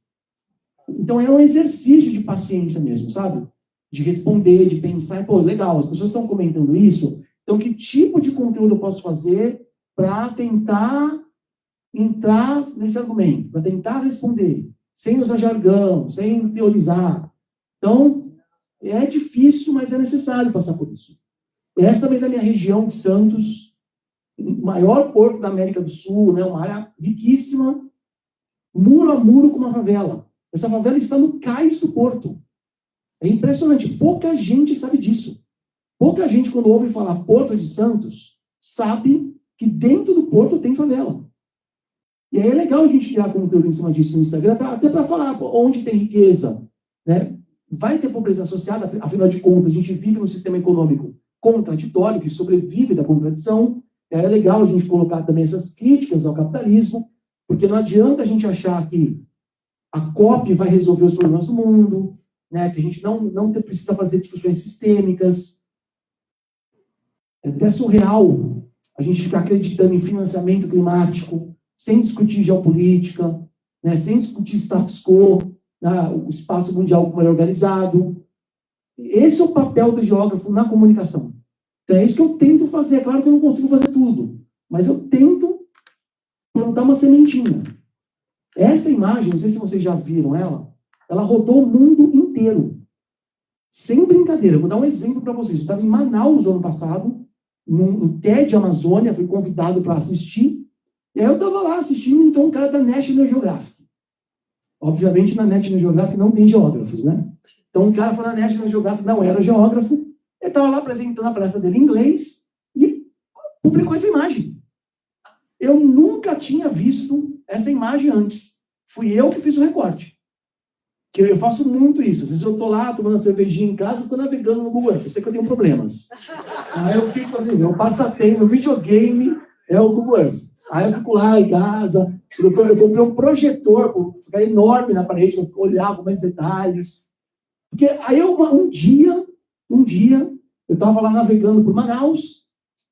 Então, é um exercício de paciência mesmo, sabe? De responder, de pensar, legal, as pessoas estão comentando isso, então que tipo de conteúdo eu posso fazer para tentar entrar nesse argumento, para tentar responder, sem usar jargão, sem teorizar. Então, é difícil, mas é necessário passar por isso. Essa também é da minha região de Santos, o maior porto da América do Sul, uma área riquíssima, muro a muro com uma favela. Essa favela está no cais do porto. É impressionante, pouca gente sabe disso. Pouca gente, quando ouve falar Porto de Santos, sabe que dentro do porto tem favela. E aí é legal a gente criar conteúdo em cima disso no Instagram, até para falar onde tem riqueza. Vai ter pobreza associada, afinal de contas, a gente vive num sistema econômico contraditório, que sobrevive da contradição. É legal a gente colocar também essas críticas ao capitalismo, porque não adianta a gente achar que a COP vai resolver os problemas do mundo, né, que a gente não precisa fazer discussões sistêmicas. É até surreal a gente ficar acreditando em financiamento climático, sem discutir geopolítica, né, sem discutir status quo, né, o espaço mundial como é organizado. Esse é o papel do geógrafo na comunicação. Então é isso que eu tento fazer. É claro que eu não consigo fazer tudo, mas eu tento plantar uma sementinha. Essa imagem, não sei se vocês já viram ela rodou o mundo inteiro. Sem brincadeira. Eu vou dar um exemplo para vocês. Eu estava em Manaus no ano passado, no TED Amazônia, fui convidado para assistir, e aí eu estava lá assistindo, então, um cara da National Geographic. Obviamente, na National Geographic não tem geógrafos, né? Então, um cara foi na National Geographic, não era geógrafo, ele estava lá apresentando a palestra dele em inglês e publicou essa imagem. Eu nunca tinha visto essa imagem antes. Fui eu que fiz o recorte. Que eu faço muito isso. Às vezes eu estou lá tomando uma cervejinha em casa, estou navegando no Google Earth. Eu sei que eu tenho problemas. Aí eu fico assim, meu passatempo, meu videogame é o Google Earth. Aí eu fico lá em casa, eu comprei um projetor, para ficar enorme na parede, para olhar com mais detalhes. Porque aí um dia, eu estava lá navegando por Manaus,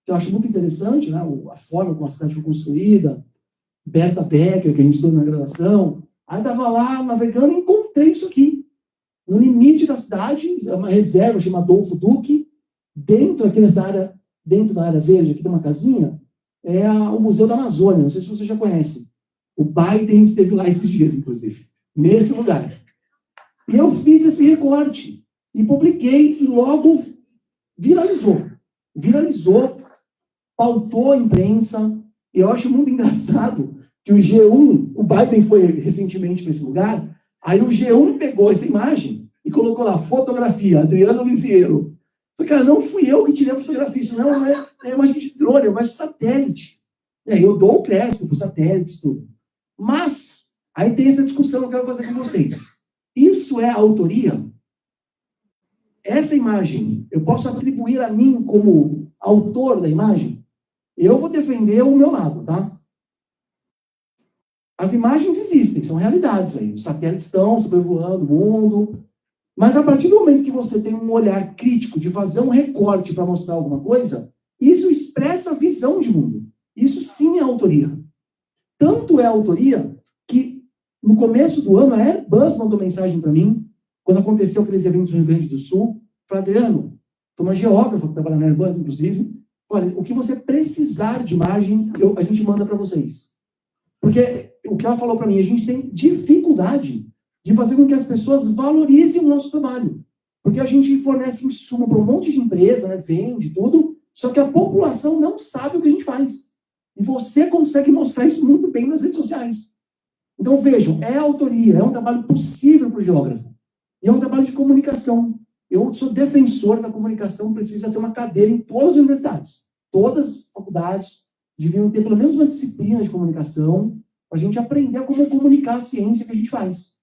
que eu acho muito interessante, né? A forma como a cidade foi construída, Berta Becker, que a gente estudou na graduação. Aí estava lá navegando e encontrei isso aqui. No limite da cidade, uma reserva chamada Adolfo Duque, dentro aqui nessa área, dentro da área verde, aqui tem uma casinha, é o Museu da Amazônia. Não sei se você já conhece. O Biden esteve lá esses dias, inclusive, nesse lugar. E eu fiz esse recorte e publiquei e logo viralizou. Viralizou, pautou a imprensa. E eu acho muito engraçado que o G1, o Biden foi recentemente para esse lugar, aí o G1 pegou essa imagem e colocou lá, fotografia, Adriano Lisiero. Cara, não fui eu que tirei a fotografia, isso não é imagem de drone, é imagem de satélite. Eu dou o crédito para os satélites, tudo. Mas, aí tem essa discussão que eu quero fazer com vocês. Isso é autoria? Essa imagem, eu posso atribuir a mim como autor da imagem? Eu vou defender o meu lado, tá? As imagens existem, são realidades aí. Os satélites estão sobrevoando o mundo. Mas a partir do momento que você tem um olhar crítico de fazer um recorte para mostrar alguma coisa, isso expressa a visão de mundo. Isso sim é autoria. Tanto é autoria que no começo do ano a Airbus mandou mensagem para mim, quando aconteceu aqueles eventos no Rio Grande do Sul, falou, Adriano, foi uma geógrafa que trabalha na Airbus, inclusive, olha, o que você precisar de imagem, a gente manda para vocês. Porque o que ela falou para mim, a gente tem dificuldade de fazer com que as pessoas valorizem o nosso trabalho. Porque a gente fornece insumo para um monte de empresa, né, vende tudo, só que a população não sabe o que a gente faz. E você consegue mostrar isso muito bem nas redes sociais. Então, vejam, é autoria, é um trabalho possível para o geógrafo. E é um trabalho de comunicação. Eu sou defensor da comunicação, precisa ter uma cadeira em todas as universidades. Todas as faculdades deviam ter pelo menos uma disciplina de comunicação para a gente aprender a como comunicar a ciência que a gente faz.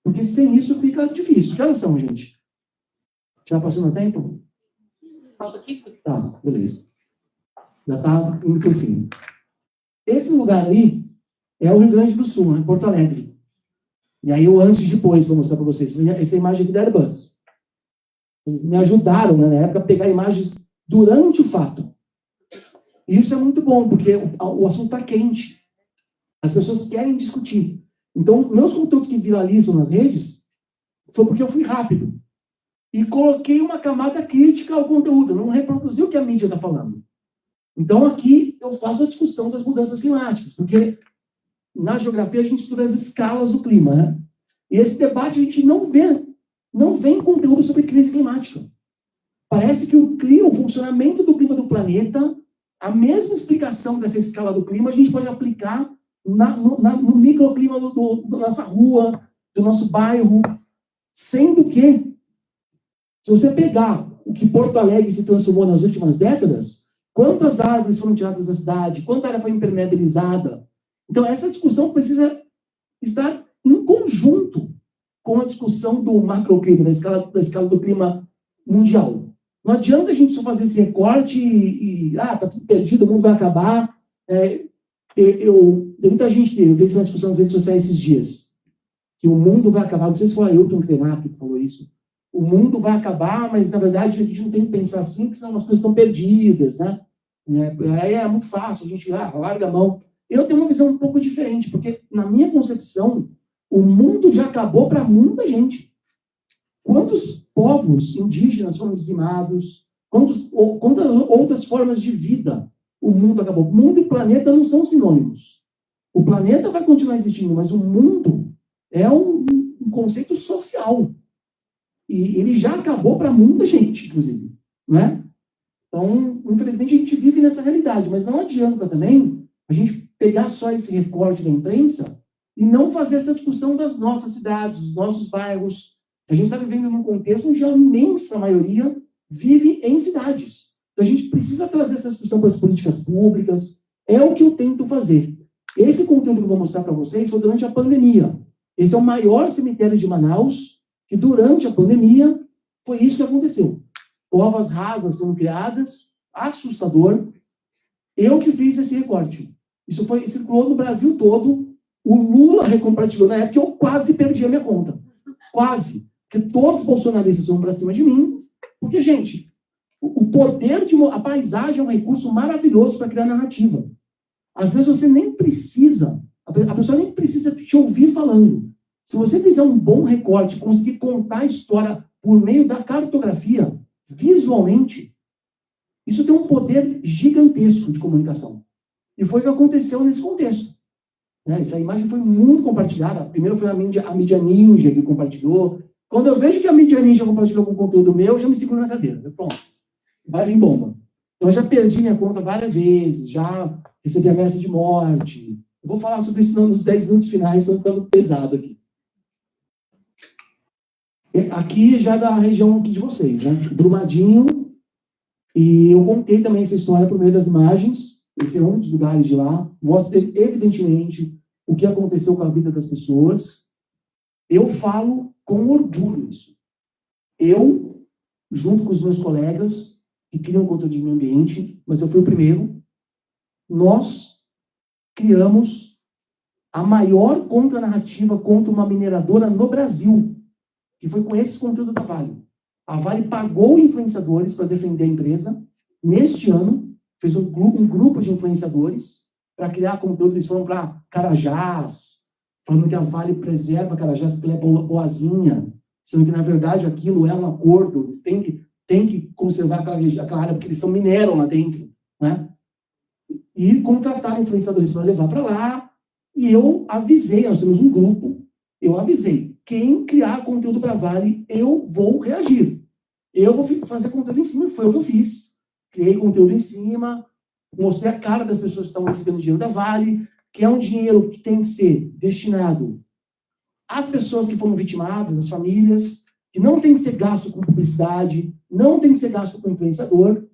Porque sem isso fica difícil. Que horas são, gente? Já passou meu tempo? Falta 5. Tá, beleza. Já está indo para o fim. Esse lugar aí é o Rio Grande do Sul, né? Porto Alegre. E aí eu antes e depois vou mostrar para vocês. Essa imagem aqui da Airbus. Eles me ajudaram, né, na época, a pegar imagens durante o fato. E isso é muito bom, porque o assunto está quente. As pessoas querem discutir. Então, meus conteúdos que viralizam nas redes foi porque eu fui rápido. E coloquei uma camada crítica ao conteúdo. Eu não reproduzi o que a mídia está falando. Então, aqui eu faço a discussão das mudanças climáticas. Porque na geografia a gente estuda as escalas do clima, né? E esse debate a gente não vem conteúdo sobre crise climática. Parece que o funcionamento do clima do planeta, a mesma explicação dessa escala do clima, a gente pode aplicar no microclima da nossa rua, do nosso bairro, sendo que, se você pegar o que Porto Alegre se transformou nas últimas décadas, quantas árvores foram tiradas da cidade, quanta área foi impermeabilizada. Então, essa discussão precisa estar em conjunto com a discussão do macroclima, da escala do clima mundial. Não adianta a gente só fazer esse recorte tá tudo perdido, o mundo vai acabar. Tem muita gente que eu vi essa discussão nas redes sociais esses dias, que o mundo vai acabar. Não sei se foi a Ailton Krenak que falou isso. O mundo vai acabar, mas na verdade a gente não tem que pensar assim, porque senão as coisas estão perdidas, né? Aí é muito fácil, a gente larga a mão. Eu tenho uma visão um pouco diferente, porque na minha concepção, o mundo já acabou para muita gente. Quantos povos indígenas foram dizimados? Quantas outras formas de vida o mundo acabou? O mundo e planeta não são sinônimos. O planeta vai continuar existindo, mas o mundo é um conceito social. E ele já acabou para muita gente, inclusive. Não é? Então, infelizmente, a gente vive nessa realidade, mas não adianta também a gente pegar só esse recorte da imprensa e não fazer essa discussão das nossas cidades, dos nossos bairros. A gente está vivendo num contexto onde a imensa maioria vive em cidades. Então, a gente precisa trazer essa discussão para as políticas públicas. É o que eu tento fazer. Esse conteúdo que eu vou mostrar para vocês foi durante a pandemia. Esse é o maior cemitério de Manaus, que durante a pandemia foi isso que aconteceu. Covas rasas sendo criadas, assustador. Eu que fiz esse recorte. Isso circulou no Brasil todo. O Lula recompartilhou na época, eu quase perdi a minha conta. Quase. Porque todos os bolsonaristas vão para cima de mim. Porque, gente, o poder a paisagem é um recurso maravilhoso para criar narrativa. Às vezes você nem precisa, a pessoa nem precisa te ouvir falando. Se você fizer um bom recorte, conseguir contar a história por meio da cartografia, visualmente, isso tem um poder gigantesco de comunicação. E foi o que aconteceu nesse contexto. Essa imagem foi muito compartilhada. Primeiro foi a mídia ninja que compartilhou. Quando eu vejo que a mídia ninja compartilhou com conteúdo meu, eu já me seguro na cadeira. Pronto. Vai vir bomba. Então, eu já perdi minha conta várias vezes, já recebi ameaça de morte. Eu vou falar sobre isso nos 10 minutos finais, estou ficando pesado aqui. Aqui já é da região aqui de vocês, né? Brumadinho. E eu contei também essa história por meio das imagens. Esse é um dos lugares de lá. Mostra, evidentemente, o que aconteceu com a vida das pessoas. Eu falo com orgulho isso. Eu, junto com os meus colegas, que criam conteúdo de meio ambiente, mas eu fui o primeiro, nós criamos a maior contranarrativa contra uma mineradora no Brasil, que foi com esse conteúdo da Vale. A Vale pagou influenciadores para defender a empresa. Neste ano, fez um grupo de influenciadores para criar conteúdo. Eles foram para Carajás, falando que a Vale preserva Carajás porque ela é boazinha, sendo que, na verdade, aquilo é um acordo. Eles têm que conservar aquela área porque eles mineram lá dentro. Né? E contrataram influenciadores para levar para lá. E eu avisei, nós temos um grupo, eu avisei. Quem criar conteúdo para Vale, eu vou reagir. Eu vou fazer conteúdo em cima, foi o que eu fiz. Criei conteúdo em cima, mostrei a cara das pessoas que estão recebendo dinheiro da Vale, que é um dinheiro que tem que ser destinado às pessoas que foram vitimadas, às famílias, que não tem que ser gasto com publicidade, não tem que ser gasto com influenciador.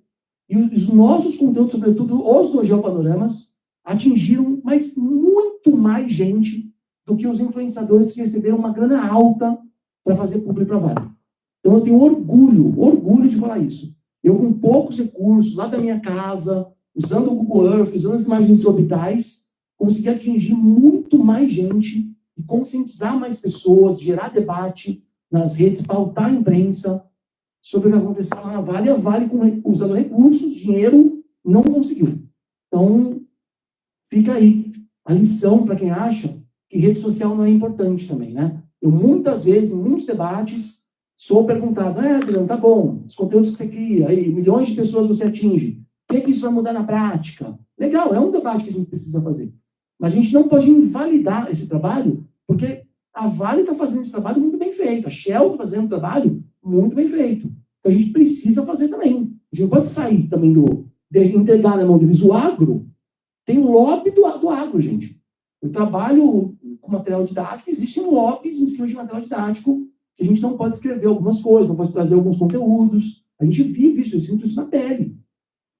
E os nossos conteúdos, sobretudo os do Geopanoramas, atingiram muito mais gente do que os influenciadores que receberam uma grana alta para fazer publi para Vale. Então eu tenho orgulho de falar isso. Eu, com poucos recursos, lá da minha casa, usando o Google Earth, usando as imagens orbitais, consegui atingir muito mais gente e conscientizar mais pessoas, gerar debate nas redes, pautar a imprensa sobre o que aconteceu lá na Vale. A Vale, usando recursos, dinheiro, não conseguiu. Então, fica aí a lição para quem acha que rede social não é importante também, né? Eu, muitas vezes, em muitos debates, sou perguntado, Adriano, tá bom, os conteúdos que você cria, aí, milhões de pessoas você atinge, o que isso vai mudar na prática? Legal, é um debate que a gente precisa fazer. Mas a gente não pode invalidar esse trabalho, porque a Vale está fazendo esse trabalho muito bem feito, a Shell está fazendo um trabalho muito bem feito. Então a gente precisa fazer também. A gente não pode sair também de entregar na mão deles. O agro tem um lobby do agro, gente. Eu trabalho com material didático, existem lobbies em cima de material didático que a gente não pode escrever algumas coisas, não pode trazer alguns conteúdos. A gente vive isso, eu sinto isso na pele.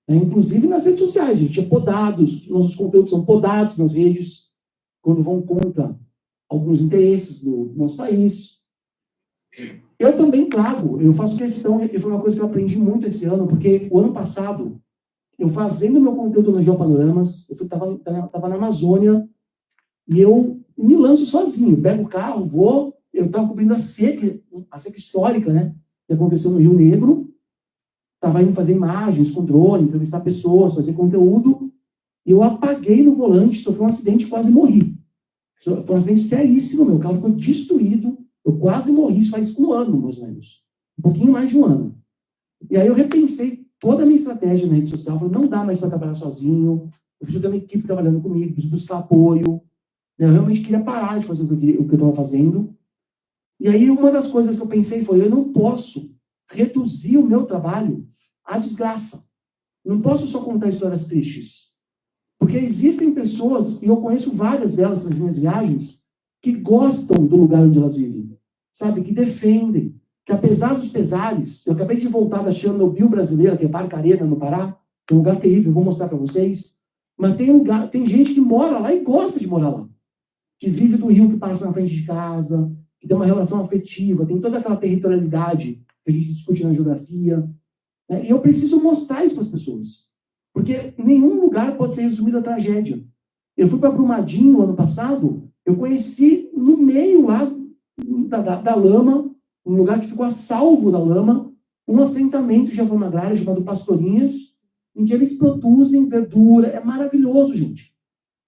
Inclusive nas redes sociais, a gente é podado, nossos conteúdos são podados nas redes, quando vão contra alguns interesses do nosso país. Eu também trago, eu faço questão, e foi uma coisa que eu aprendi muito esse ano, porque o ano passado, eu fazendo meu conteúdo no Geopanoramas, eu estava na Amazônia, e eu me lanço sozinho, pego o carro, vou, eu estava cobrindo a seca histórica, né, que aconteceu no Rio Negro, estava indo fazer imagens com drone, entrevistar pessoas, fazer conteúdo, e eu apaguei no volante, sofri um acidente e quase morri. Foi um acidente seríssimo, meu carro ficou destruído, eu quase morri, isso faz um ano, mais ou menos, um pouquinho mais de um ano. E aí eu repensei toda a minha estratégia na rede social, falei, não dá mais para trabalhar sozinho, eu preciso ter uma equipe trabalhando comigo, preciso buscar apoio, eu realmente queria parar de fazer o que eu estava fazendo. E aí uma das coisas que eu pensei foi, eu não posso reduzir o meu trabalho à desgraça. Não posso só contar histórias tristes. Porque existem pessoas, e eu conheço várias delas nas minhas viagens, que gostam do lugar onde elas vivem, sabe? Que defendem, que apesar dos pesares, eu acabei de voltar da Chernobyl brasileira, que é Barcarena, no Pará, é um lugar terrível, vou mostrar para vocês, mas tem gente que mora lá e gosta de morar lá, que vive do rio que passa na frente de casa, que tem uma relação afetiva, tem toda aquela territorialidade que a gente discute na geografia, né? E eu preciso mostrar isso para as pessoas, porque nenhum lugar pode ser resumido a tragédia. Eu fui para Brumadinho ano passado, eu conheci no meio lá da lama, um lugar que ficou a salvo da lama, um assentamento de reforma agrária chamado Pastorinhas, em que eles produzem verdura. É maravilhoso, gente.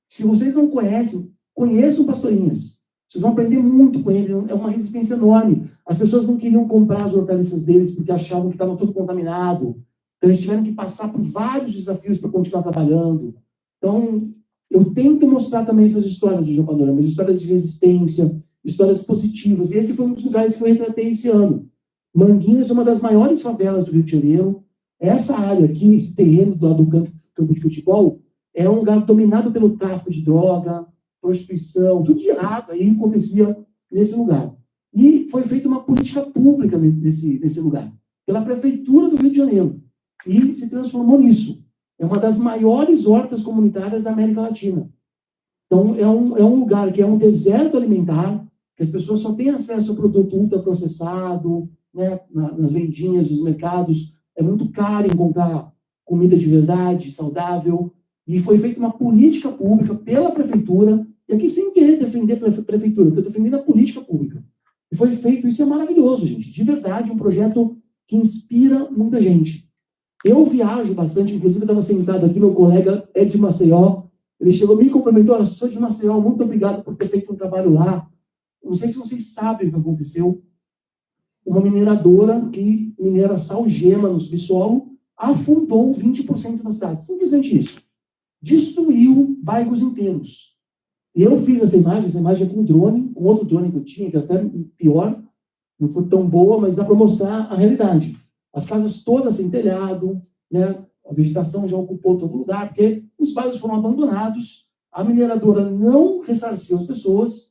Se vocês não conhecem, conheçam Pastorinhas. Vocês vão aprender muito com ele, é uma resistência enorme. As pessoas não queriam comprar as hortaliças deles porque achavam que estava tudo contaminado. Então, eles tiveram que passar por vários desafios para continuar trabalhando. Então, eu tento mostrar também essas histórias do Geopanoramas, histórias de resistência, histórias positivas. E esse foi um dos lugares que eu retratei esse ano. Manguinhos é uma das maiores favelas do Rio de Janeiro. Essa área aqui, esse terreno do lado do campo de futebol, é um lugar dominado pelo tráfico de droga, prostituição, tudo de errado aí acontecia nesse lugar. E foi feita uma política pública nesse lugar, pela Prefeitura do Rio de Janeiro. E se transformou nisso. É uma das maiores hortas comunitárias da América Latina. Então, é um lugar que é um deserto alimentar, que as pessoas só têm acesso a produto ultraprocessado, né, nas vendinhas, nos mercados. É muito caro encontrar comida de verdade, saudável. E foi feita uma política pública pela prefeitura, e aqui sem querer defender a prefeitura, porque eu estou defendendo a política pública. E foi feito, isso é maravilhoso, gente. De verdade, um projeto que inspira muita gente. Eu viajo bastante, inclusive eu estava sentado aqui, meu colega é de Maceió, ele chegou me cumprimentou, olha, sou de Maceió, muito obrigado por ter feito um trabalho lá. Não sei se vocês sabem o que aconteceu. Uma mineradora que minera sal-gema no subsolo afundou 20% da cidade. Simplesmente isso. Destruiu bairros inteiros. E eu fiz essa imagem é com drone, com outro drone que eu tinha, que é até pior, não foi tão boa, mas dá para mostrar a realidade. As casas todas sem telhado, né? A vegetação já ocupou todo lugar, porque os bairros foram abandonados, a mineradora não ressarciu as pessoas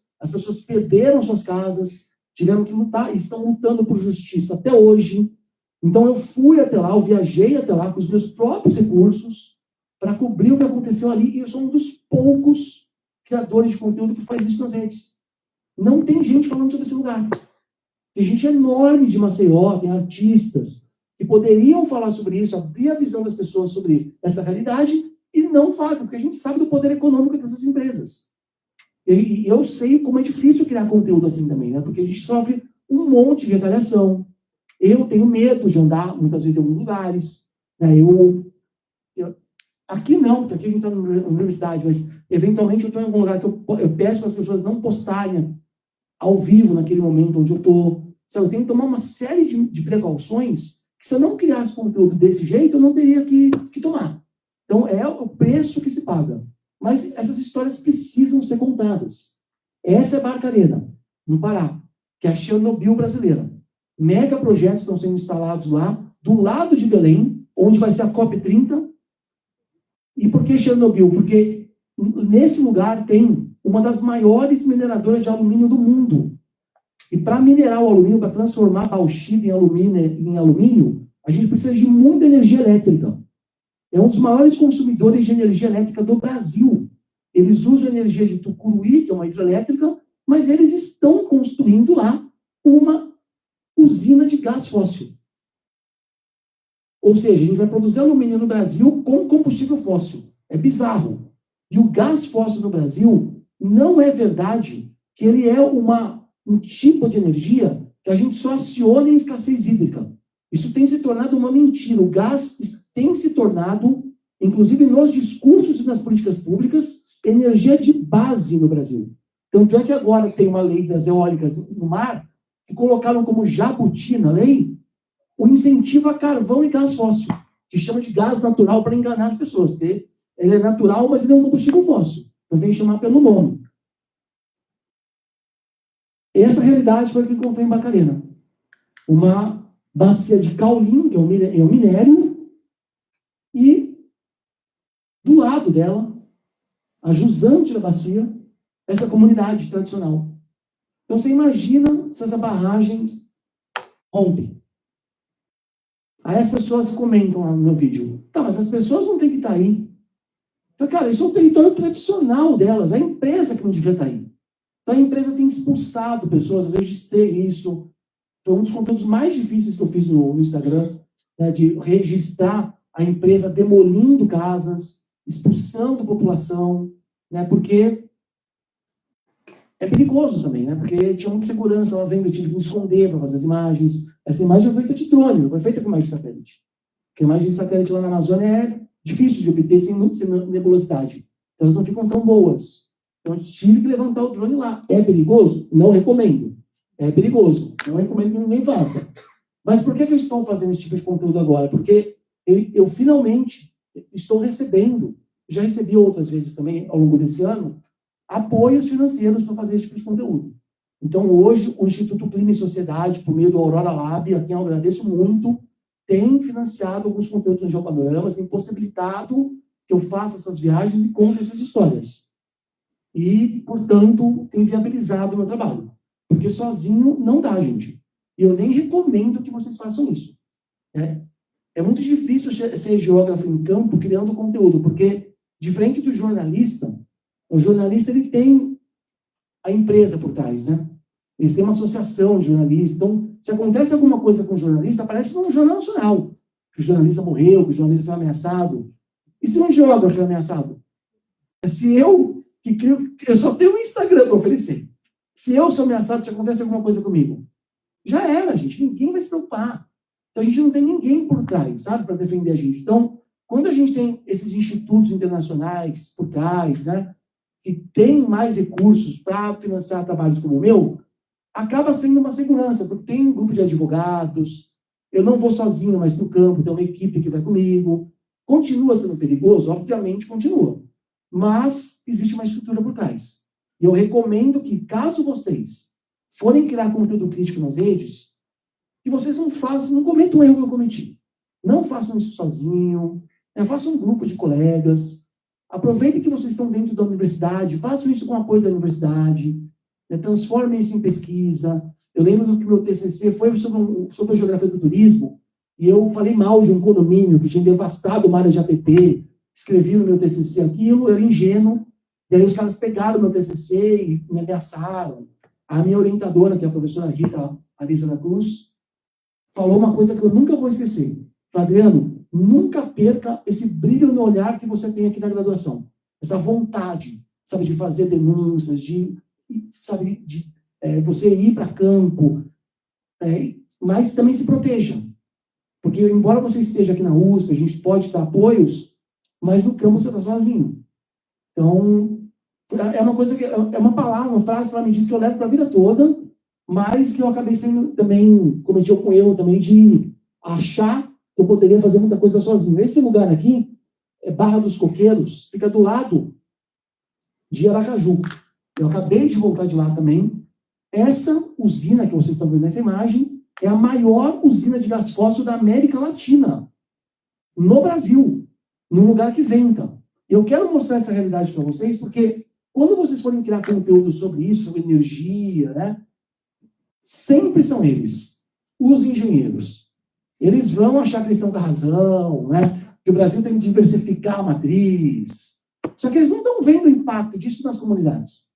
perderam suas casas, tiveram que lutar, e estão lutando por justiça até hoje. Então eu fui até lá, eu viajei até lá com os meus próprios recursos para cobrir o que aconteceu ali, e eu sou um dos poucos criadores de conteúdo que faz isso nas redes. Não tem gente falando sobre esse lugar. Tem gente enorme de Maceió, tem artistas que poderiam falar sobre isso, abrir a visão das pessoas sobre essa realidade, e não fazem, porque a gente sabe do poder econômico dessas empresas. E eu sei como é difícil criar conteúdo assim também, né? Porque a gente sofre um monte de retaliação. Eu tenho medo de andar, muitas vezes, em alguns lugares. Né? Aqui não, porque aqui a gente está na universidade, mas eventualmente eu estou em algum lugar que eu peço para as pessoas não postarem ao vivo naquele momento onde eu estou. Eu tenho que tomar uma série de precauções que, se eu não criasse conteúdo desse jeito, eu não teria que tomar. Então, é o preço que se paga. Mas essas histórias precisam ser contadas. Essa é Barcarena, no Pará, que é a Chernobyl brasileira. Mega projetos estão sendo instalados lá, do lado de Belém, onde vai ser a COP30. E por que Chernobyl? Porque nesse lugar tem uma das maiores mineradoras de alumínio do mundo. E para minerar o alumínio, para transformar a bauxita em alumínio, a gente precisa de muita energia elétrica. É um dos maiores consumidores de energia elétrica do Brasil. Eles usam energia de Tucuruí, que é uma hidrelétrica, mas eles estão construindo lá usina de gás fóssil. Ou seja, a gente vai produzir alumínio no Brasil com combustível fóssil. É bizarro. E o gás fóssil no Brasil, não é verdade que ele é um tipo de energia que a gente só aciona em escassez hídrica. Isso tem se tornado uma mentira. O gás tem se tornado, inclusive nos discursos e nas políticas públicas, energia de base no Brasil. Tanto é que agora tem uma lei das eólicas no mar, que colocaram como jabuti na lei o incentivo a carvão e gás fóssil, que chama de gás natural para enganar as pessoas, porque ele é natural, mas ele é um combustível fóssil. Então tem que chamar pelo nome. Essa realidade foi o que encontrei em Barcarena. Uma bacia de caulim, que é um minério, e do lado dela, a jusante da bacia, essa comunidade tradicional. Então você imagina se essa barragem rompe. Aí as pessoas comentam lá no meu vídeo, tá, mas as pessoas não têm que estar aí. Eu falei, cara, isso é o território tradicional delas, a empresa que não devia estar aí. Então a empresa tem expulsado pessoas, eu registrei isso. Foi um dos conteúdos mais difíceis que eu fiz no Instagram, né, de registrar a empresa demolindo casas, expulsando população, né, porque é perigoso também, né, porque tinha muita segurança lá vendo, eu tive que me esconder para fazer as imagens. Essa imagem foi feita de drone, não foi feita com imagem de satélite. Porque a imagem de satélite lá na Amazônia é difícil de obter sem nebulosidade. Então elas não ficam tão boas. Então eu tive que levantar o drone lá. É perigoso? Não recomendo. É perigoso. Não recomendo que ninguém faça. Mas por que eu estou fazendo esse tipo de conteúdo agora? Porque eu finalmente estou recebendo, já recebi outras vezes também ao longo desse ano, apoios financeiros para fazer esse tipo de conteúdo. Então, hoje, o Instituto Clima e Sociedade, por meio do Aurora Lab, a quem eu agradeço muito, tem financiado alguns conteúdos no Geopanoramas, tem possibilitado que eu faça essas viagens e conte essas histórias. E, portanto, tem viabilizado o meu trabalho. Porque sozinho não dá, gente. E eu nem recomendo que vocês façam isso. Né? É muito difícil ser geógrafo em campo criando conteúdo, porque, diferente do jornalista, o jornalista ele tem a empresa por trás, né? Eles têm uma associação de jornalistas. Então, se acontece alguma coisa com o jornalista, aparece no Jornal Nacional. Que o jornalista morreu, que o jornalista foi ameaçado. E se um geógrafo foi ameaçado? Se eu, que crio... Eu só tenho um Instagram para oferecer. Se eu sou ameaçado, se acontece alguma coisa comigo, já era, gente. Ninguém vai se preocupar. Então, a gente não tem ninguém por trás, sabe? Para defender a gente. Então, quando a gente tem esses institutos internacionais por trás, né? Que tem mais recursos para financiar trabalhos como o meu, acaba sendo uma segurança, porque tem um grupo de advogados, eu não vou sozinho, mas no campo tem uma equipe que vai comigo. Continua sendo perigoso? Obviamente continua. Mas existe uma estrutura por trás. E eu recomendo que, caso vocês forem criar conteúdo crítico nas redes, que vocês não cometam o erro que eu cometi. Não façam isso sozinho, façam um grupo de colegas. Aproveitem que vocês estão dentro da universidade, façam isso com o apoio da universidade, transformem isso em pesquisa. Eu lembro que o meu TCC foi sobre a geografia do turismo, e eu falei mal de um condomínio que tinha devastado uma área de APP, escrevi no meu TCC aquilo, eu era ingênuo, e aí os caras pegaram o meu TCC e me ameaçaram. A minha orientadora, que é a professora Rita Arisa da Cruz, falou uma coisa que eu nunca vou esquecer. Adriano, nunca perca esse brilho no olhar que você tem aqui na graduação. Essa vontade, sabe, de fazer denúncias, de você ir para campo, mas também se proteja. Porque, embora você esteja aqui na USP, a gente pode dar apoios, mas no campo você está sozinho. Então, é uma coisa que é uma palavra, uma frase que ela me disse que eu levo para a vida toda, mas que eu acabei sendo também, cometi com eu também, de achar que eu poderia fazer muita coisa sozinho. Esse lugar aqui é Barra dos Coqueiros, fica do lado de Aracaju. Eu acabei de voltar de lá também. Essa usina que vocês estão vendo nessa imagem é a maior usina de gás fóssil da América Latina, no Brasil, num lugar que venta. Eu quero mostrar essa realidade para vocês, porque quando vocês forem criar conteúdo sobre isso, sobre energia, né, sempre são eles, os engenheiros. Eles vão achar que eles estão com a razão, né? Que o Brasil tem que diversificar a matriz. Só que eles não estão vendo o impacto disso nas comunidades.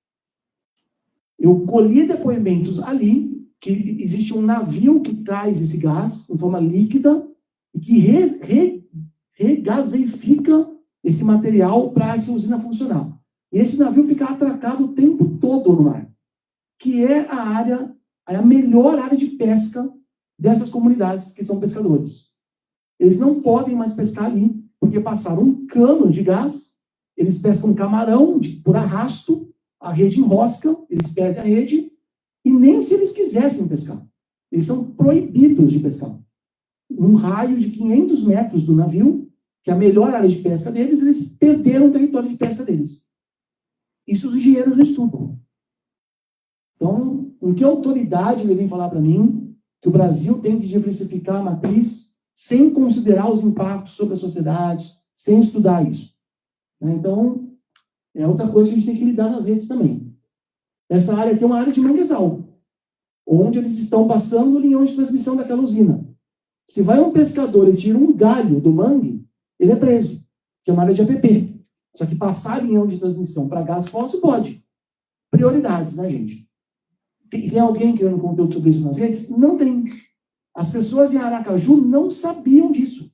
Eu colhi depoimentos ali que existe um navio que traz esse gás em forma líquida e que regaseifica esse material para essa usina funcionar. E esse navio fica atracado o tempo todo no mar, que é a melhor área de pesca dessas comunidades que são pescadores. Eles não podem mais pescar ali, porque passaram um cano de gás, eles pescam camarão por arrasto, a rede enrosca, eles perdem a rede, e nem se eles quisessem pescar. Eles são proibidos de pescar. Num raio de 500 metros do navio, que é a melhor área de pesca deles, eles perderam o território de pesca deles. Isso os engenheiros não estudam. Então, com que autoridade ele vem falar para mim que o Brasil tem que diversificar a matriz sem considerar os impactos sobre a sociedade, sem estudar isso? Então, é outra coisa que a gente tem que lidar nas redes também. Essa área aqui é uma área de manguezal, onde eles estão passando o linhão de transmissão daquela usina. Se vai um pescador e tira um galho do mangue, ele é preso, que é uma área de APP. Só que passar linhão de transmissão para gás fóssil pode. Prioridades, né, gente? Tem alguém querendo conteúdo sobre isso nas redes? Não tem. As pessoas em Aracaju não sabiam disso.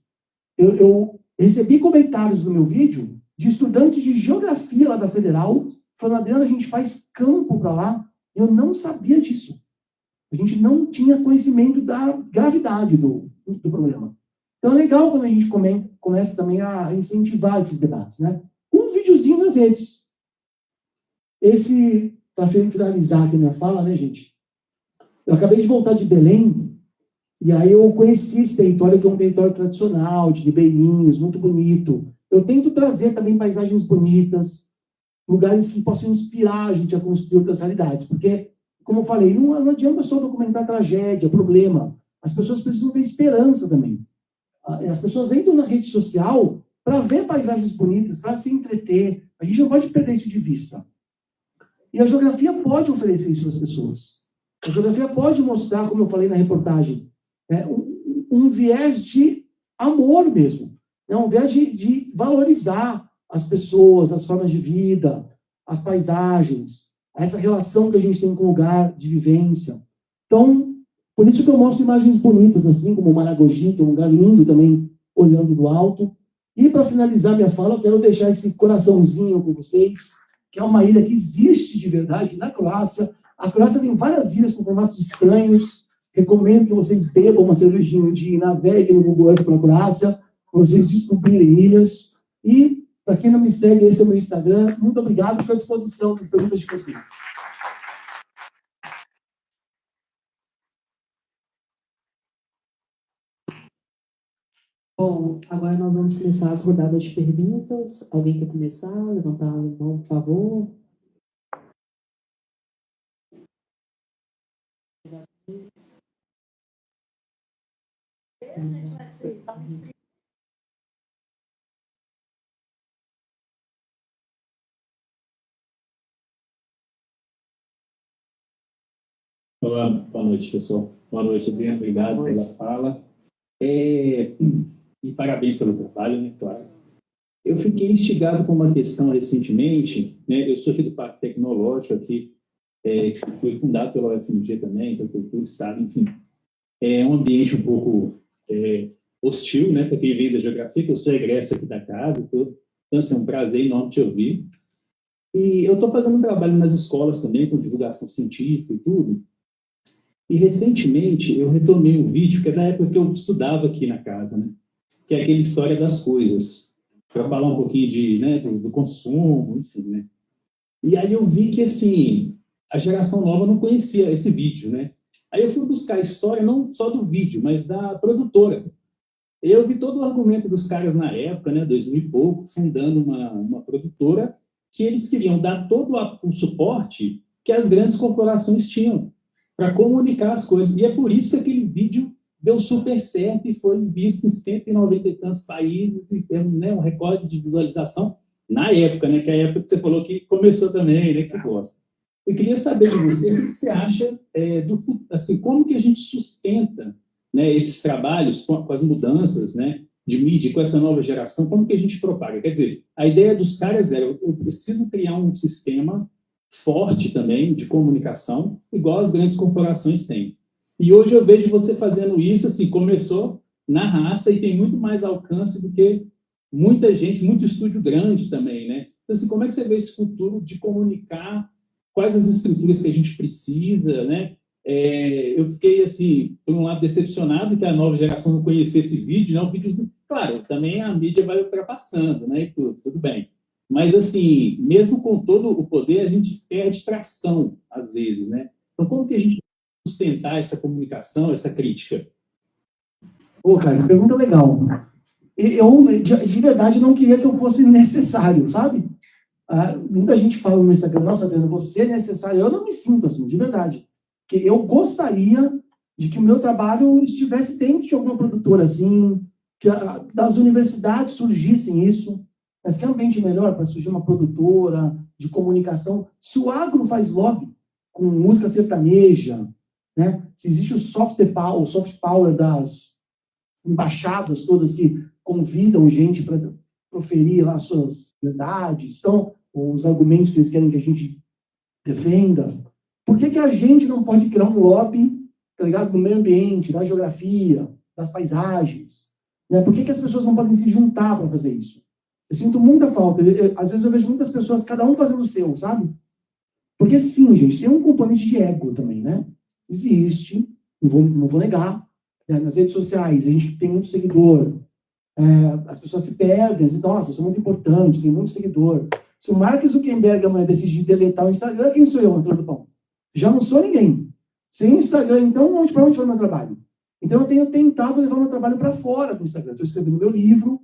Eu recebi comentários no meu vídeo de estudantes de geografia lá da Federal, falando, Adriano, a gente faz campo para lá. Eu não sabia disso. A gente não tinha conhecimento da gravidade do problema. Então é legal quando a gente começa também a incentivar esses debates, né? Um videozinho nas redes. Esse, para finalizar aqui a minha fala, né, gente? Eu acabei de voltar de Belém, e aí eu conheci esse território, que é um território tradicional, de ribeirinhos, muito bonito. Eu tento trazer também paisagens bonitas, lugares que possam inspirar a gente a construir outras realidades, porque, como eu falei, não adianta só documentar tragédia, problema. As pessoas precisam ter esperança também. As pessoas entram na rede social para ver paisagens bonitas, para se entreter. A gente não pode perder isso de vista. E a geografia pode oferecer isso às pessoas. A geografia pode mostrar, como eu falei na reportagem, um viés de amor mesmo. Um viés de valorizar as pessoas, as formas de vida, as paisagens, essa relação que a gente tem com o lugar de vivência. Então, por isso que eu mostro imagens bonitas, assim como Maragogi, que é um lugar lindo também, olhando do alto. E para finalizar minha fala, eu quero deixar esse coraçãozinho com vocês, que é uma ilha que existe de verdade na Croácia. A Croácia tem várias ilhas com formatos estranhos. Recomendo que vocês bebam uma cervejinha um dia e naveguem no Google Earth para a Croácia, para vocês descobrirem ilhas. E, para quem não me segue, esse é o meu Instagram. Muito obrigado, estou à disposição das perguntas de vocês. Bom, agora nós vamos começar as rodadas de perguntas. Alguém quer começar? Levantar a mão, por favor. Olá, boa noite, pessoal. Boa noite, Adriano. Obrigado pela fala. E parabéns pelo trabalho, né, claro. Eu fiquei instigado com uma questão recentemente, né? Eu sou aqui do Parque Tecnológico, aqui, que foi fundado pela UFMG também, Prefeitura, Estado, enfim. É um ambiente um pouco hostil, né, para quem vem da geografia, que eu sou egresso aqui da casa e tudo. Então, assim, é um prazer enorme te ouvir. E eu estou fazendo um trabalho nas escolas também, com divulgação científica e tudo. E, recentemente, eu retomei um vídeo, que é da época que eu estudava aqui na casa, né? Que é aquele História das Coisas, para falar um pouquinho né, do consumo, enfim, né? E aí eu vi que, assim, a geração nova não conhecia esse vídeo, né? Aí eu fui buscar a história, não só do vídeo, mas da produtora. Eu vi todo o argumento dos caras na época, né, 2000 e pouco, fundando uma produtora, que eles queriam dar todo o suporte que as grandes corporações tinham para comunicar as coisas. E é por isso que aquele vídeo deu super certo e foi visto em 190 e tantos países e temos, né, um recorde de visualização na época, né, que é a época que você falou que começou também, né, que gosta. Eu queria saber de você o que você acha assim, como que a gente sustenta, né, esses trabalhos com as mudanças, né, de mídia, com essa nova geração, como que a gente propaga? Quer dizer, a ideia dos caras era, eu preciso criar um sistema forte também de comunicação, igual as grandes corporações têm. E hoje eu vejo você fazendo isso, assim, começou na raça e tem muito mais alcance do que muita gente, muito estúdio grande também, né? Então, assim, como é que você vê esse futuro de comunicar? Quais as estruturas que a gente precisa, né? Eu fiquei, assim, por um lado, decepcionado que a nova geração não conhecesse esse vídeo, né? Um vídeo, assim, claro, também a mídia vai ultrapassando, né? E tudo bem. Mas, assim, mesmo com todo o poder, a gente perde tração, às vezes, né? Então, como que a gente sustentar essa comunicação, essa crítica? Pô, cara, pergunta legal. Eu, de verdade, não queria que eu fosse necessário, sabe? Muita gente fala no Instagram, nossa, Adriano, você é necessário. Eu não me sinto assim, de verdade. Porque eu gostaria de que o meu trabalho estivesse dentro de alguma produtora, assim, que das universidades surgissem isso. Mas que ambiente melhor para surgir uma produtora de comunicação? Se o agro faz lobby com música sertaneja, né? Se existe o soft power das embaixadas todas que convidam gente para proferir lá suas verdades, então, os argumentos que eles querem que a gente defenda. Por que a gente não pode criar um lobby, tá ligado, no meio ambiente, da geografia, das paisagens? Né? Por que as pessoas não podem se juntar para fazer isso? Eu sinto muita falta. Às vezes eu vejo muitas pessoas, cada um fazendo o seu, sabe? Porque sim, gente, tem um componente de ego também, né? Existe, não vou negar. Né? Nas redes sociais, a gente tem muito seguidor. As pessoas se perdem, dizem, nossa, eu sou muito importante, tenho muito seguidor. Se o Mark Zuckerberg amanhã decidir deletar o Instagram, quem sou eu, na fila do pão? Já não sou ninguém. Sem o Instagram, então, para onde vai o meu trabalho? Então, eu tenho tentado levar o meu trabalho para fora do Instagram. Estou escrevendo meu livro,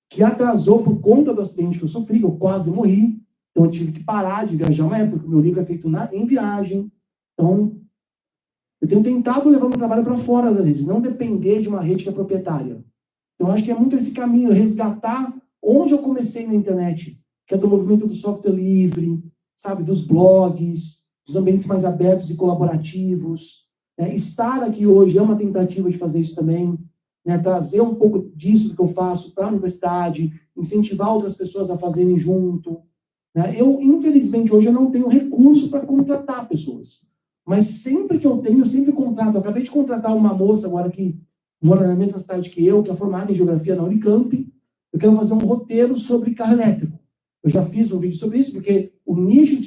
que atrasou por conta do acidente que eu sofri, eu quase morri. Então, eu tive que parar de viajar uma época, porque o meu livro é feito em viagem. Então, eu tenho tentado levar meu trabalho para fora da rede, não depender de uma rede que é proprietária. Então, eu acho que é muito esse caminho, resgatar onde eu comecei na internet, que é do movimento do software livre, sabe, dos blogs, dos ambientes mais abertos e colaborativos. Né? Estar aqui hoje é uma tentativa de fazer isso também, né? Trazer um pouco disso que eu faço para a universidade, incentivar outras pessoas a fazerem junto. Né? Eu, infelizmente, hoje eu não tenho recurso para contratar pessoas, mas sempre que eu tenho, eu sempre contrato. Eu acabei de contratar uma moça agora que mora na mesma cidade que eu, que é formada em geografia na Unicamp. Eu quero fazer um roteiro sobre carro elétrico. Eu já fiz um vídeo sobre isso, porque o nicho de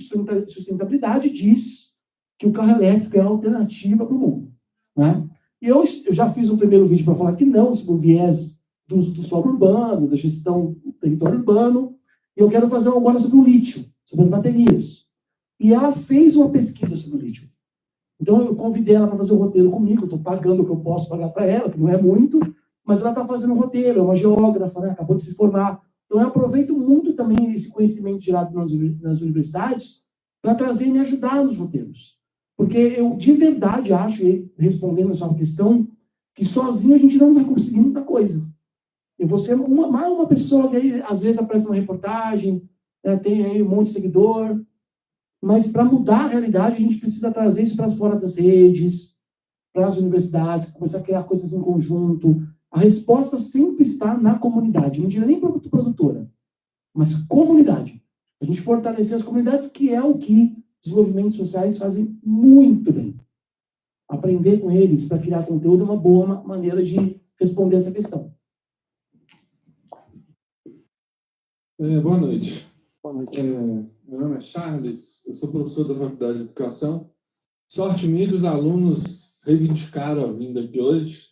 sustentabilidade diz que o carro elétrico é a alternativa para o mundo. Né? E eu já fiz um primeiro vídeo para falar que não, sobre o viés do solo urbano, da gestão do território urbano, e eu quero fazer agora sobre o lítio, sobre as baterias. E ela fez uma pesquisa sobre o lítio. Então, eu convidei ela para fazer o roteiro comigo, eu estou pagando o que eu posso pagar para ela, que não é muito, mas ela está fazendo um roteiro, é uma geógrafa, né? Acabou de se formar. Então, eu aproveito muito também esse conhecimento gerado nas universidades para trazer e me ajudar nos roteiros. Porque eu, de verdade, acho, respondendo a sua questão, que sozinho a gente não vai conseguir muita coisa. Eu vou ser uma pessoa que aí, às vezes, aparece uma reportagem, né? Tem aí um monte de seguidor, mas para mudar a realidade, a gente precisa trazer isso para fora das redes, para as universidades, começar a criar coisas em conjunto. A resposta sempre está na comunidade. Não diria nem produtora, mas comunidade. A gente fortalecer as comunidades, que é o que os movimentos sociais fazem muito bem. Aprender com eles para criar conteúdo é uma boa maneira de responder essa questão. Boa noite. Boa noite. Meu nome é Charles, eu sou professor da Faculdade de Educação. Sorte minha que os alunos reivindicaram a vinda aqui hoje,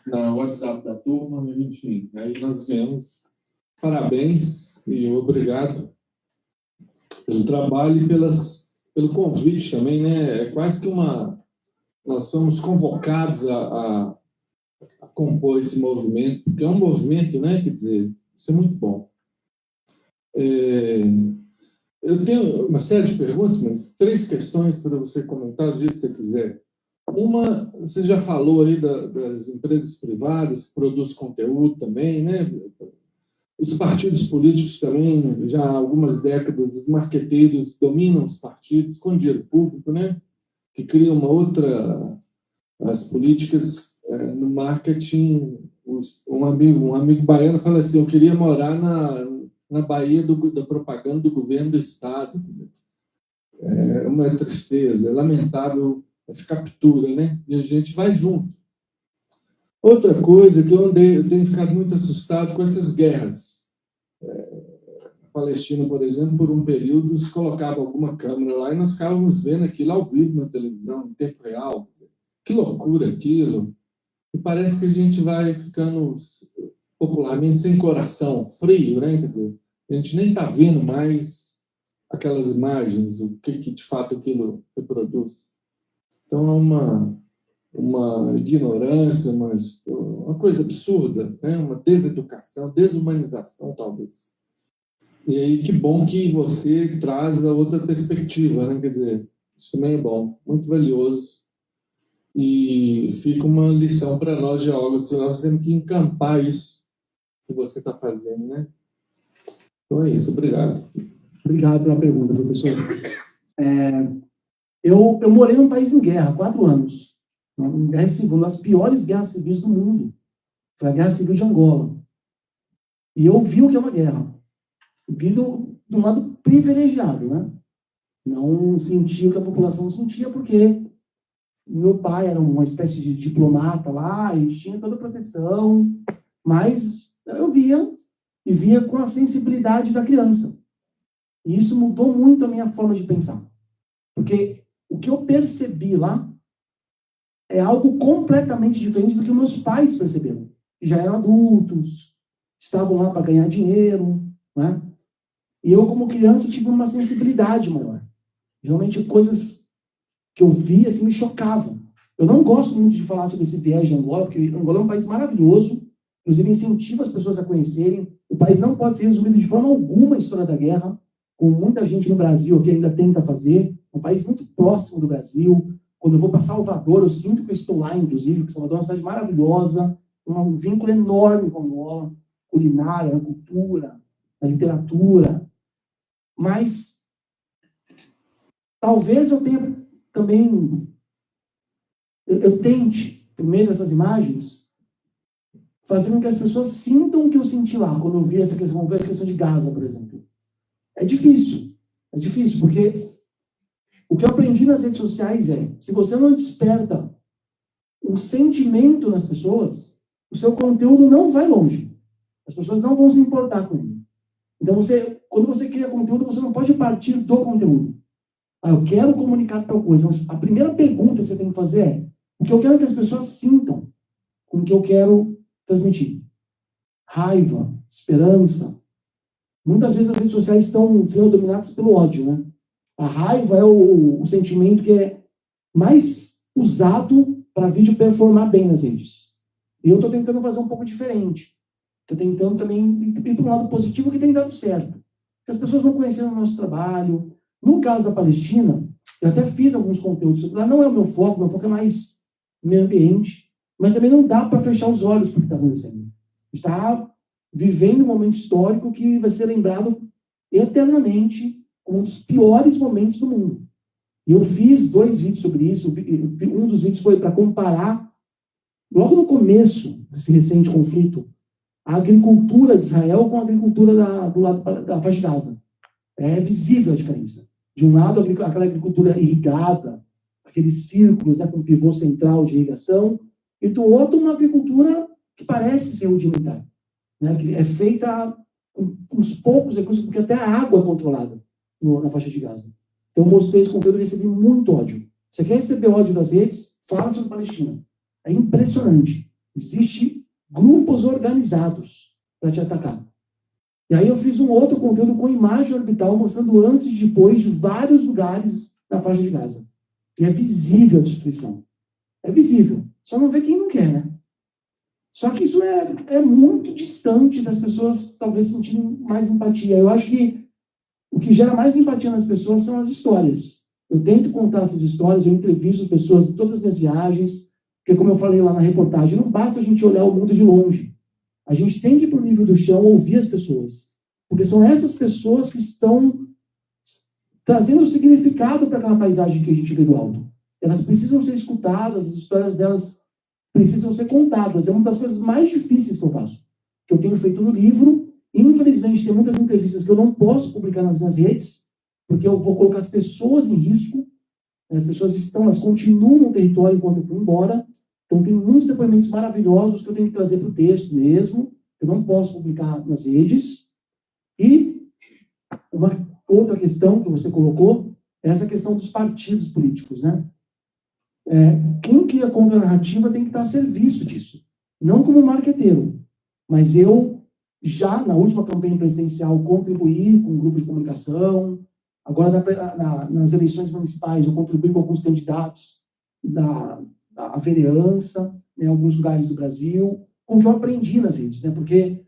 na WhatsApp da turma, enfim. Aí nós viemos. Parabéns e obrigado pelo trabalho e pelo convite também, né? É quase que nós somos convocados a compor esse movimento, porque é um movimento, né? Quer dizer, isso é muito bom. Eu tenho uma série de perguntas, mas 3 questões para você comentar do jeito que você quiser. Uma, você já falou aí das empresas privadas que produzem conteúdo também, né? Os partidos políticos também, já há algumas décadas, os marqueteiros dominam os partidos com dinheiro público, né? Que criam uma outra... As políticas no marketing... Um amigo baiano fala assim, eu queria morar na Bahia da propaganda do governo do Estado. É uma tristeza, é lamentável essa captura, né? E a gente vai junto. Outra coisa que eu tenho ficado muito assustado com essas guerras. Na Palestina, por exemplo, por um período, se colocava alguma câmera lá e nós ficávamos vendo aquilo ao vivo na televisão, em tempo real. Que loucura aquilo! E parece que a gente vai ficando popularmente sem coração, frio, né? Quer dizer, a gente nem está vendo mais aquelas imagens, o que de fato aquilo reproduz. Então é uma ignorância, uma coisa absurda, né? Uma deseducação, desumanização, talvez. E aí, que bom que você traz a outra perspectiva, né? Quer dizer, isso também é bom, muito valioso. E fica uma lição para nós, geólogos, nós temos que encampar isso que você está fazendo, né? Então é isso, obrigado. Obrigado pela pergunta, professor. Eu morei num país em guerra, 4 anos. Uma guerra civil, uma das piores guerras civis do mundo. Foi a Guerra Civil de Angola. E eu vi o que é uma guerra. Vi do lado privilegiado, né? Não senti o que a população sentia, porque meu pai era uma espécie de diplomata lá, e tinha toda a proteção, mas eu via com a sensibilidade da criança. E isso mudou muito a minha forma de pensar. Porque o que eu percebi lá é algo completamente diferente do que meus pais perceberam. Que já eram adultos, estavam lá para ganhar dinheiro, né? E eu, como criança, tive uma sensibilidade maior. Realmente, coisas que eu via assim, me chocavam. Eu não gosto muito de falar sobre esse viés de Angola, porque Angola é um país maravilhoso, inclusive incentiva as pessoas a conhecerem. O país não pode ser resumido de forma alguma a história da guerra, como muita gente no Brasil que ainda tenta fazer. É um país muito próximo do Brasil. Quando eu vou para Salvador, eu sinto que eu estou lá, inclusive, porque Salvador é uma cidade maravilhosa, um vínculo enorme com Angola, culinária, na cultura, na literatura. Mas talvez eu tenha também, eu tente, por meio dessas imagens, fazer com que as pessoas sintam o que eu senti lá, quando eu vi essa questão, a questão de Gaza, por exemplo. É difícil, porque o que eu aprendi nas redes sociais é, se você não desperta um sentimento nas pessoas, o seu conteúdo não vai longe. As pessoas não vão se importar com ele. Então, quando você cria conteúdo, você não pode partir do conteúdo. Eu quero comunicar tal coisa. Mas a primeira pergunta que você tem que fazer é, o que eu quero que as pessoas sintam com o que eu quero transmitir? Raiva, esperança. Muitas vezes as redes sociais estão sendo dominadas pelo ódio, né? A raiva é o sentimento que é mais usado para vídeo performar bem nas redes. E eu estou tentando fazer um pouco diferente. Estou tentando também ir para um lado positivo que tem dado certo. As pessoas vão conhecendo o nosso trabalho. No caso da Palestina, eu até fiz alguns conteúdos sobre lá. Não é o meu foco é mais meio ambiente. Mas também não dá para fechar os olhos para o que está acontecendo. Está vivendo um momento histórico que vai ser lembrado eternamente como um dos piores momentos do mundo. E eu fiz 2 vídeos sobre isso. Um dos vídeos foi para comparar, logo no começo desse recente conflito, a agricultura de Israel com a agricultura do lado da faixa de Gaza. É visível a diferença. De um lado, aquela agricultura irrigada, aqueles círculos, né, com pivô central de irrigação, e do outro, uma agricultura que parece ser rudimentar, né, que é feita com uns poucos recursos, porque até a água é controlada na faixa de Gaza. Então, eu mostrei esse conteúdo e recebi muito ódio. Você quer receber ódio das redes? Fala sobre a Palestina. É impressionante. Existem grupos organizados para te atacar. E aí eu fiz um outro conteúdo com imagem orbital mostrando antes e depois de vários lugares na faixa de Gaza. E é visível a destruição. É visível. Só não vê quem não quer, né? Só que isso é muito distante das pessoas talvez sentirem mais empatia. Eu acho que o que gera mais empatia nas pessoas são as histórias. Eu tento contar essas histórias, eu entrevisto pessoas em todas as minhas viagens, porque como eu falei lá na reportagem, não basta a gente olhar o mundo de longe. A gente tem que ir para o nível do chão ouvir as pessoas. Porque são essas pessoas que estão trazendo o significado para aquela paisagem que a gente vê do alto. Elas precisam ser escutadas, as histórias delas precisam ser contadas. É uma das coisas mais difíceis que eu faço. Que eu tenho feito no livro. Infelizmente, tem muitas entrevistas que eu não posso publicar nas minhas redes, porque eu vou colocar as pessoas em risco. As pessoas estão, mas continuam no território enquanto eu fui embora. Então, tem muitos depoimentos maravilhosos que eu tenho que trazer para o texto mesmo. Eu não posso publicar nas redes. E uma outra questão que você colocou é essa questão dos partidos políticos, né? Quem cria contra a narrativa tem que estar a serviço disso. Não como marqueteiro, mas eu já, na última campanha presidencial, contribuí com um grupo de comunicação. Agora, nas eleições municipais, eu contribuí com alguns candidatos da vereança, em alguns lugares do Brasil, com o que eu aprendi nas redes, né? Porque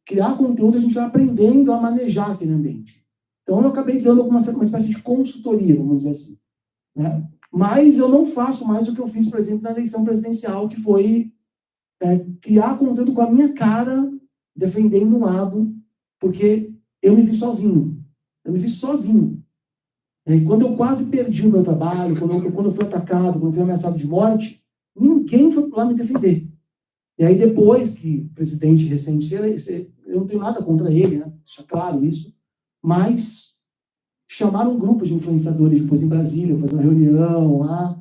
criar conteúdo a gente vai aprendendo a manejar aquele ambiente. Então, eu acabei criando uma espécie de consultoria, vamos dizer assim, né? Mas eu não faço mais o que eu fiz, por exemplo, na eleição presidencial, que foi criar conteúdo com a minha cara, defendendo um lado, porque eu me vi sozinho. Eu me vi sozinho. E quando eu quase perdi o meu trabalho, quando eu fui atacado, quando eu fui ameaçado de morte, ninguém foi lá me defender. E aí, depois que o presidente recente, eu não tenho nada contra ele, né? Deixa claro isso, mas chamaram um grupo de influenciadores depois em Brasília, fazer uma reunião lá,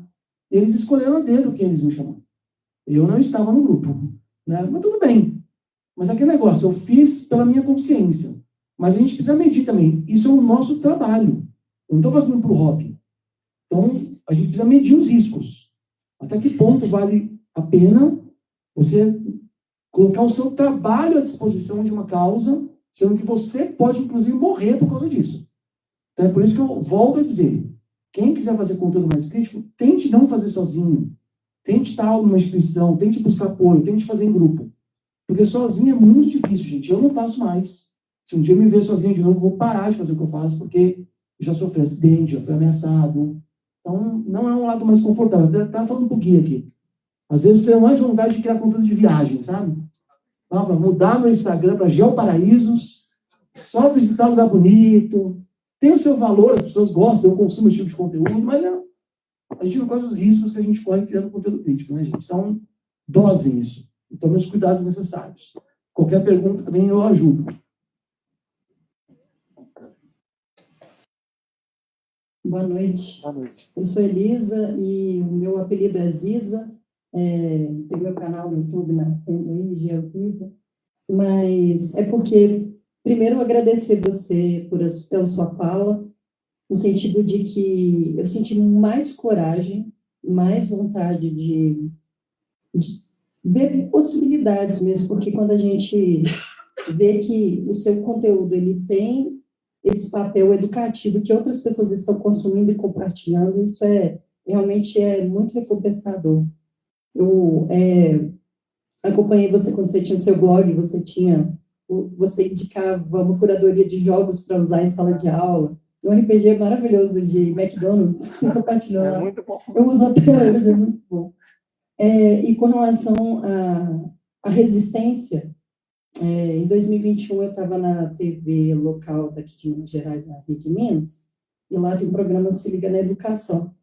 e eles escolheram a dedo quem eles me chamaram. Eu não estava no grupo, né? Mas tudo bem. Mas aquele negócio, eu fiz pela minha consciência. Mas a gente precisa medir também. Isso é o nosso trabalho. Eu não estou fazendo para o hobby. Então, a gente precisa medir os riscos. Até que ponto vale a pena você colocar o seu trabalho à disposição de uma causa, sendo que você pode, inclusive, morrer por causa disso. Então, é por isso que eu volto a dizer, quem quiser fazer conteúdo mais crítico, tente não fazer sozinho. Tente estar numa instituição, tente buscar apoio, tente fazer em grupo. Porque sozinho é muito difícil, gente. Eu não faço mais. Se um dia eu me ver sozinho de novo, vou parar de fazer o que eu faço, porque já sofri acidente, já fui ameaçado. Então, não é um lado mais confortável. Eu estava falando pro Gui aqui. Às vezes eu tenho mais vontade de criar conteúdo de viagem, sabe? Para mudar meu Instagram para Geoparaísos, só visitar um lugar bonito. Tem o seu valor, as pessoas gostam, eu consumo esse tipo de conteúdo, mas a gente não corre os riscos que a gente corre criando conteúdo crítico, né, gente? Então, dosem isso. E tomem os cuidados necessários. Qualquer pergunta também eu ajudo. Boa noite. Boa noite. Eu sou Elisa e o meu apelido é Ziza. Tem meu canal no YouTube nascendo aí, Geociza. Mas é porque, primeiro, eu agradecer você pela sua fala, no sentido de que eu senti mais coragem, mais vontade de ver possibilidades mesmo, porque quando a gente vê que o seu conteúdo ele tem esse papel educativo que outras pessoas estão consumindo e compartilhando, isso realmente é muito recompensador. Eu acompanhei você quando você tinha o seu blog, você indicava uma curadoria de jogos para usar em sala de aula, um RPG maravilhoso de McDonald's, você compartilhou lá. Muito bom. Eu uso até hoje, é muito bom. E com relação à resistência, em 2021 eu estava na TV local daqui de Minas Gerais, na Rede Minas, e lá tem um programa Se Liga na Educação.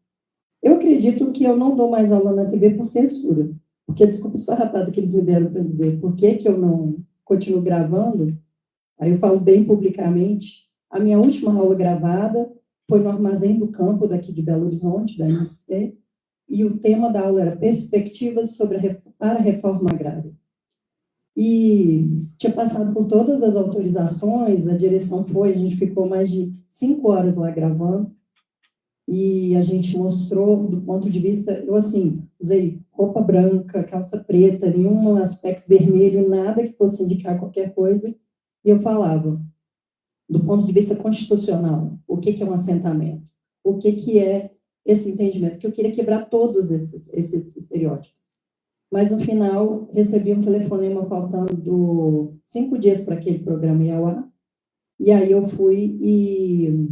Eu acredito que eu não dou mais aula na TV por censura, porque a desculpa esfarrapada que eles me deram para dizer por que eu não continuo gravando, aí eu falo bem publicamente, a minha última aula gravada foi no Armazém do Campo, daqui de Belo Horizonte, da MST, e o tema da aula era Perspectivas para a Reforma Agrária. E tinha passado por todas as autorizações, a direção a gente ficou mais de 5 horas lá gravando, e a gente mostrou do ponto de vista, eu assim, usei roupa branca, calça preta, nenhum aspecto vermelho, nada que fosse indicar qualquer coisa, e eu falava, do ponto de vista constitucional, o que é um assentamento, o que é esse entendimento, que eu queria quebrar todos esses estereótipos. Mas, no final, recebi um telefonema faltando 5 dias para aquele programa ir ao ar, e aí eu fui e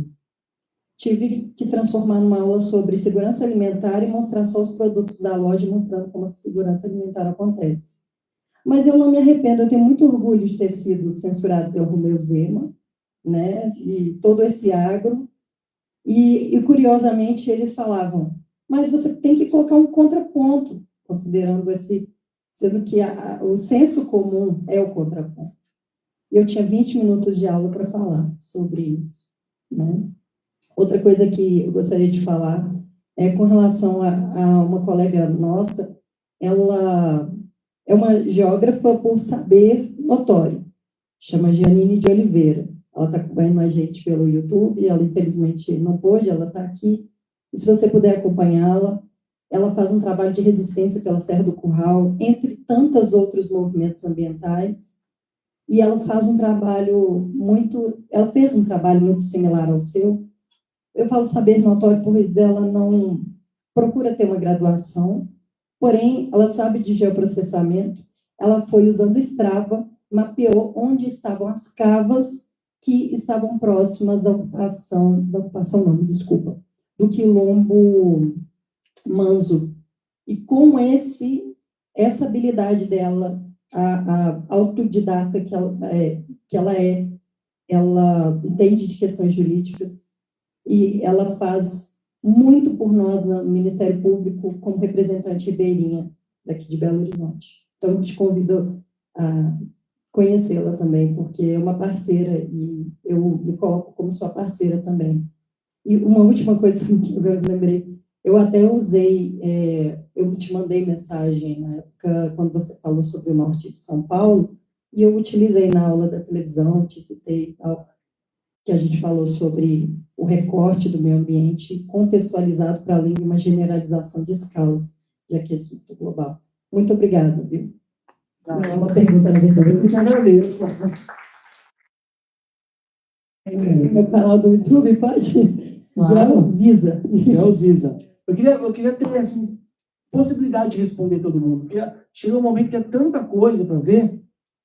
tive que transformar numa aula sobre segurança alimentar e mostrar só os produtos da loja, mostrando como a segurança alimentar acontece. Mas eu não me arrependo, eu tenho muito orgulho de ter sido censurado pelo Romeu Zema, né, e todo esse agro, e curiosamente eles falavam, mas você tem que colocar um contraponto, considerando sendo que o senso comum é o contraponto. Eu tinha 20 minutos de aula para falar sobre isso, né? Outra coisa que eu gostaria de falar com relação a uma colega nossa, ela é uma geógrafa por saber notório, chama Janine de Oliveira. Ela está acompanhando a gente pelo YouTube, ela infelizmente não pôde, ela está aqui. E se você puder acompanhá-la, ela faz um trabalho de resistência pela Serra do Curral, entre tantos outros movimentos ambientais, e ela faz ela fez um trabalho muito similar ao seu. Eu falo saber notório, pois ela não procura ter uma graduação, porém, ela sabe de geoprocessamento, ela foi usando Strava, mapeou onde estavam as cavas que estavam próximas da ocupação não, desculpa, do quilombo Manso. E com essa habilidade dela, a autodidata que ela entende de questões jurídicas e ela faz muito por nós no Ministério Público como representante ribeirinha daqui de Belo Horizonte. Então, eu te convido a conhecê-la também, porque é uma parceira e eu me coloco como sua parceira também. E uma última coisa que eu lembrei, eu até usei, eu te mandei mensagem na época, quando você falou sobre o norte de São Paulo, e eu utilizei na aula da televisão, te citei, tal, que a gente falou sobre o recorte do meio ambiente contextualizado para além de uma generalização de escalas de aquecimento global. Muito obrigada, viu? Não é uma pergunta, na verdade, eu te agradeço. Meu canal do YouTube, pode? Claro. Ziza. Ziza. Eu queria ter, assim, possibilidade de responder todo mundo, porque chegou um momento que é tanta coisa para ver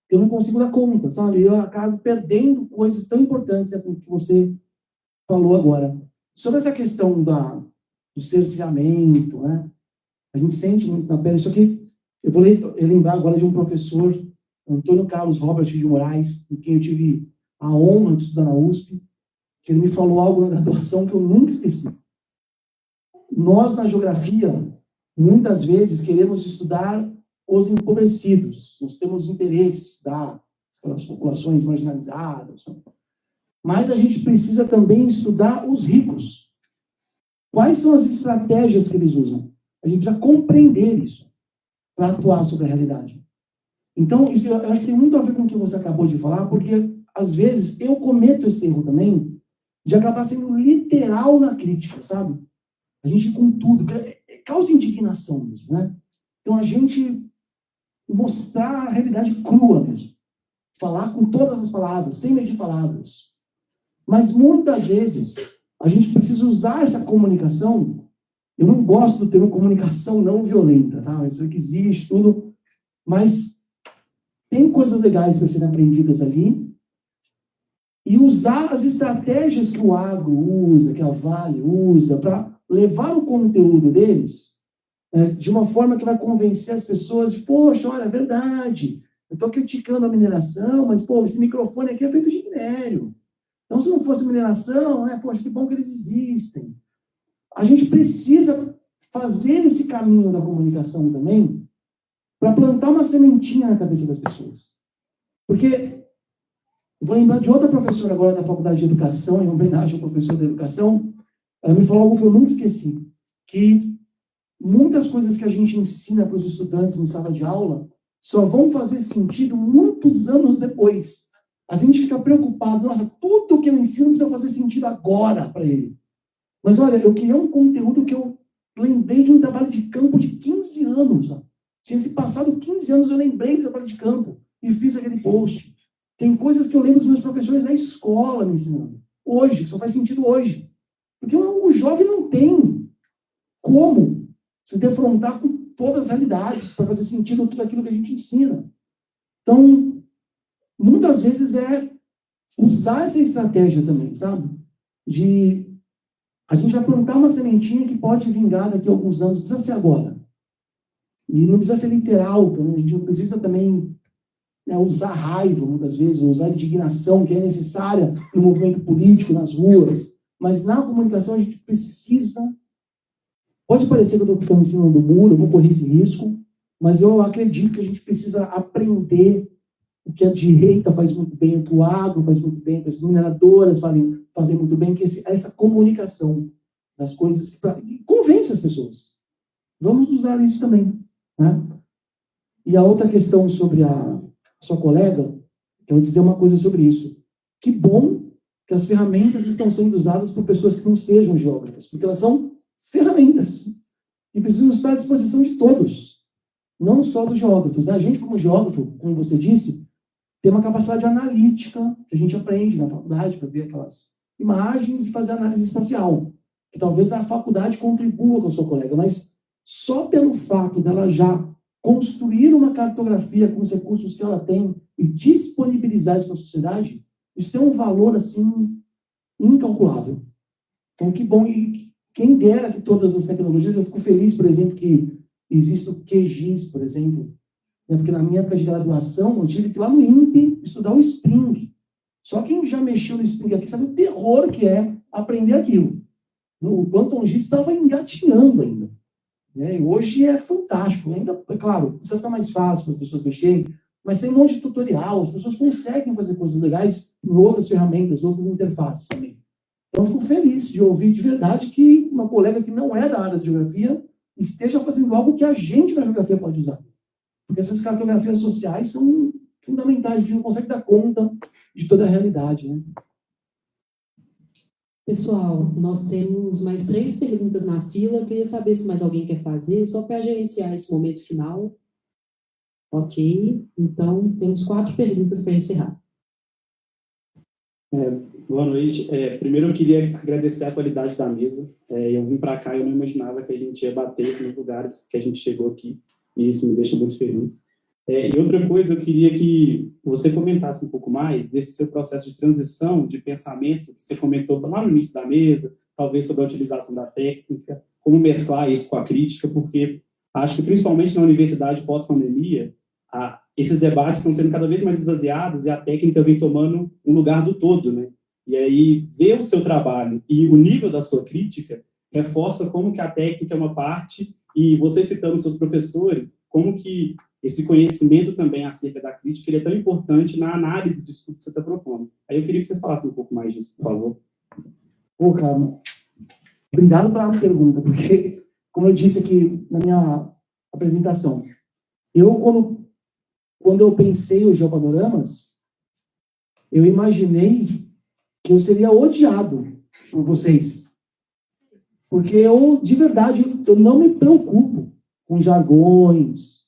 que eu não consigo dar conta, sabe? Eu acabo perdendo coisas tão importantes que você falou agora. Sobre essa questão do cerceamento, né? A gente sente muito na pele. Isso aqui, eu vou lembrar agora de um professor, Antônio Carlos Robert de Moraes, com quem eu tive a honra de estudar na USP, que ele me falou algo na graduação que eu nunca esqueci. Nós, na geografia, muitas vezes queremos estudar os empobrecidos, nós temos interesse em estudar as populações marginalizadas, mas a gente precisa também estudar os ricos. Quais são as estratégias que eles usam? A gente precisa compreender isso para atuar sobre a realidade. Então, isso eu acho que tem muito a ver com o que você acabou de falar, porque, às vezes, eu cometo esse erro também de acabar sendo literal na crítica, sabe? A gente com tudo, causa indignação mesmo, né? Então, a gente mostrar a realidade crua mesmo. Falar com todas as palavras, sem medir palavras. Mas, muitas vezes, a gente precisa usar essa comunicação. Eu não gosto do termo comunicação não violenta, tá? Isso é que existe, tudo. Mas tem coisas legais para serem aprendidas ali. E usar as estratégias que o agro usa, que a Vale usa, para levar o conteúdo deles de uma forma que vai convencer as pessoas de, poxa, olha, é verdade, eu estou criticando a mineração, mas, pô, esse microfone aqui é feito de minério. Então, se não fosse mineração, poxa, que bom que eles existem. A gente precisa fazer esse caminho da comunicação também para plantar uma sementinha na cabeça das pessoas. Porque eu vou lembrar de outra professora agora da Faculdade de Educação, em homenagem ao professor da Educação, ela me falou algo que eu nunca esqueci, que muitas coisas que a gente ensina para os estudantes em sala de aula só vão fazer sentido muitos anos depois. A gente fica preocupado, nossa, tudo que eu ensino precisa fazer sentido agora para ele. Mas olha, eu criei um conteúdo que eu lembrei de um trabalho de campo de 15 anos. Ó. Tinha se passado 15 anos, eu lembrei do trabalho de campo e fiz aquele post. Tem coisas que eu lembro dos meus professores da escola me ensinando. Hoje, que só faz sentido hoje. Porque o jovem não tem como se defrontar com todas as realidades para fazer sentido tudo aquilo que a gente ensina. Então, muitas vezes é usar essa estratégia também, sabe? A gente vai plantar uma sementinha que pode vingar daqui a alguns anos, não precisa ser agora. E não precisa ser literal, a gente não precisa também usar raiva, muitas vezes, ou usar indignação, que é necessária no movimento político, nas ruas. Mas na comunicação a gente precisa... Pode parecer que eu estou ficando em cima do muro, eu vou correr esse risco, mas eu acredito que a gente precisa aprender o que a direita faz muito bem, o que o agro faz muito bem, o que as mineradoras fazem muito bem, que é essa comunicação. das coisas e convence as pessoas. Vamos usar isso também, né? E a outra questão sobre a sua colega, eu vou dizer uma coisa sobre isso. Que bom que as ferramentas estão sendo usadas por pessoas que não sejam geógrafas, porque elas são ferramentas e precisam estar à disposição de todos, não só dos geógrafos, né? A gente, como geógrafo, como você disse, tem uma capacidade analítica que a gente aprende na faculdade para ver aquelas imagens e fazer análise espacial, que talvez a faculdade contribua com a sua colega, mas só pelo fato dela já construir uma cartografia com os recursos que ela tem e disponibilizar isso para a sociedade, isso tem um valor, assim, incalculável. Então, que bom. E quem dera que todas as tecnologias, eu fico feliz, por exemplo, que existe o QGIS, por exemplo, né? Porque na minha época de graduação, eu tive que ir lá no INPE estudar o Spring. Só quem já mexeu no Spring aqui sabe o terror que é aprender aquilo. O QuantumGIS estava engatinhando ainda. Né? E hoje é fantástico. Ainda, é claro, precisa ficar mais fácil para as pessoas mexerem, mas tem um monte de tutorial, as pessoas conseguem fazer coisas legais em outras ferramentas, outras interfaces também. Então, eu fico feliz de ouvir de verdade que uma colega que não é da área de geografia esteja fazendo algo que a gente na geografia pode usar. Porque essas cartografias sociais são fundamentais, a gente não consegue dar conta de toda a realidade, né? Pessoal, nós temos mais 3 perguntas na fila. Eu queria saber se mais alguém quer fazer, só para gerenciar esse momento final. Ok, então temos 4 perguntas para encerrar. Boa noite. Primeiro eu queria agradecer a qualidade da mesa. Eu vim para cá e eu não imaginava que a gente ia bater nos lugares que a gente chegou aqui, e isso me deixa muito feliz. E outra coisa, eu queria que você comentasse um pouco mais desse seu processo de transição de pensamento, que você comentou lá no início da mesa, talvez sobre a utilização da técnica, como mesclar isso com a crítica, porque acho que principalmente na universidade pós-pandemia, esses debates estão sendo cada vez mais esvaziados e a técnica vem tomando um lugar do todo, né? E aí, ver o seu trabalho e o nível da sua crítica reforça como que a técnica é uma parte, e você citando seus professores, como que esse conhecimento também acerca da crítica ele é tão importante na análise disso que você está propondo. Aí eu queria que você falasse um pouco mais disso, por favor. Pô, cara, obrigado pela pergunta, porque, como eu disse aqui na minha apresentação, quando eu pensei os geopanoramas, eu imaginei que eu seria odiado por vocês. Porque eu, de verdade, eu não me preocupo com jargões,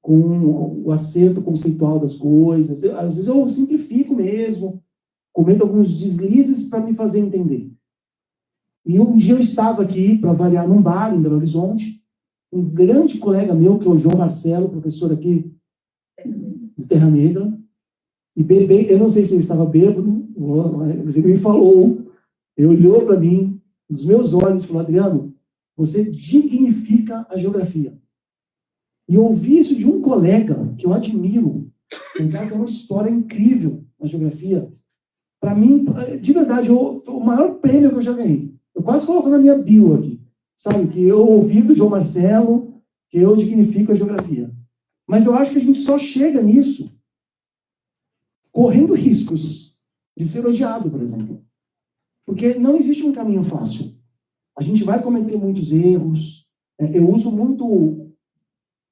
com o acerto conceitual das coisas. Às vezes eu simplifico mesmo, comento alguns deslizes para me fazer entender. E um dia eu estava aqui, para variar, num bar em Belo Horizonte, um grande colega meu, que é o João Marcelo, professor aqui de Terra Negra, e eu não sei se ele estava bêbado, mas ele me falou, ele olhou para mim, nos meus olhos, e falou: Adriano, você dignifica a geografia. E eu ouvi isso de um colega que eu admiro, um cara que tem uma história incrível na geografia. Para mim, de verdade, foi o maior prêmio que eu já ganhei. Eu quase coloco na minha bio aqui, sabe? Que eu ouvi do João Marcelo, que eu dignifico a geografia. Mas eu acho que a gente só chega nisso correndo riscos de ser odiado, por exemplo. Porque não existe um caminho fácil. A gente vai cometer muitos erros. Eu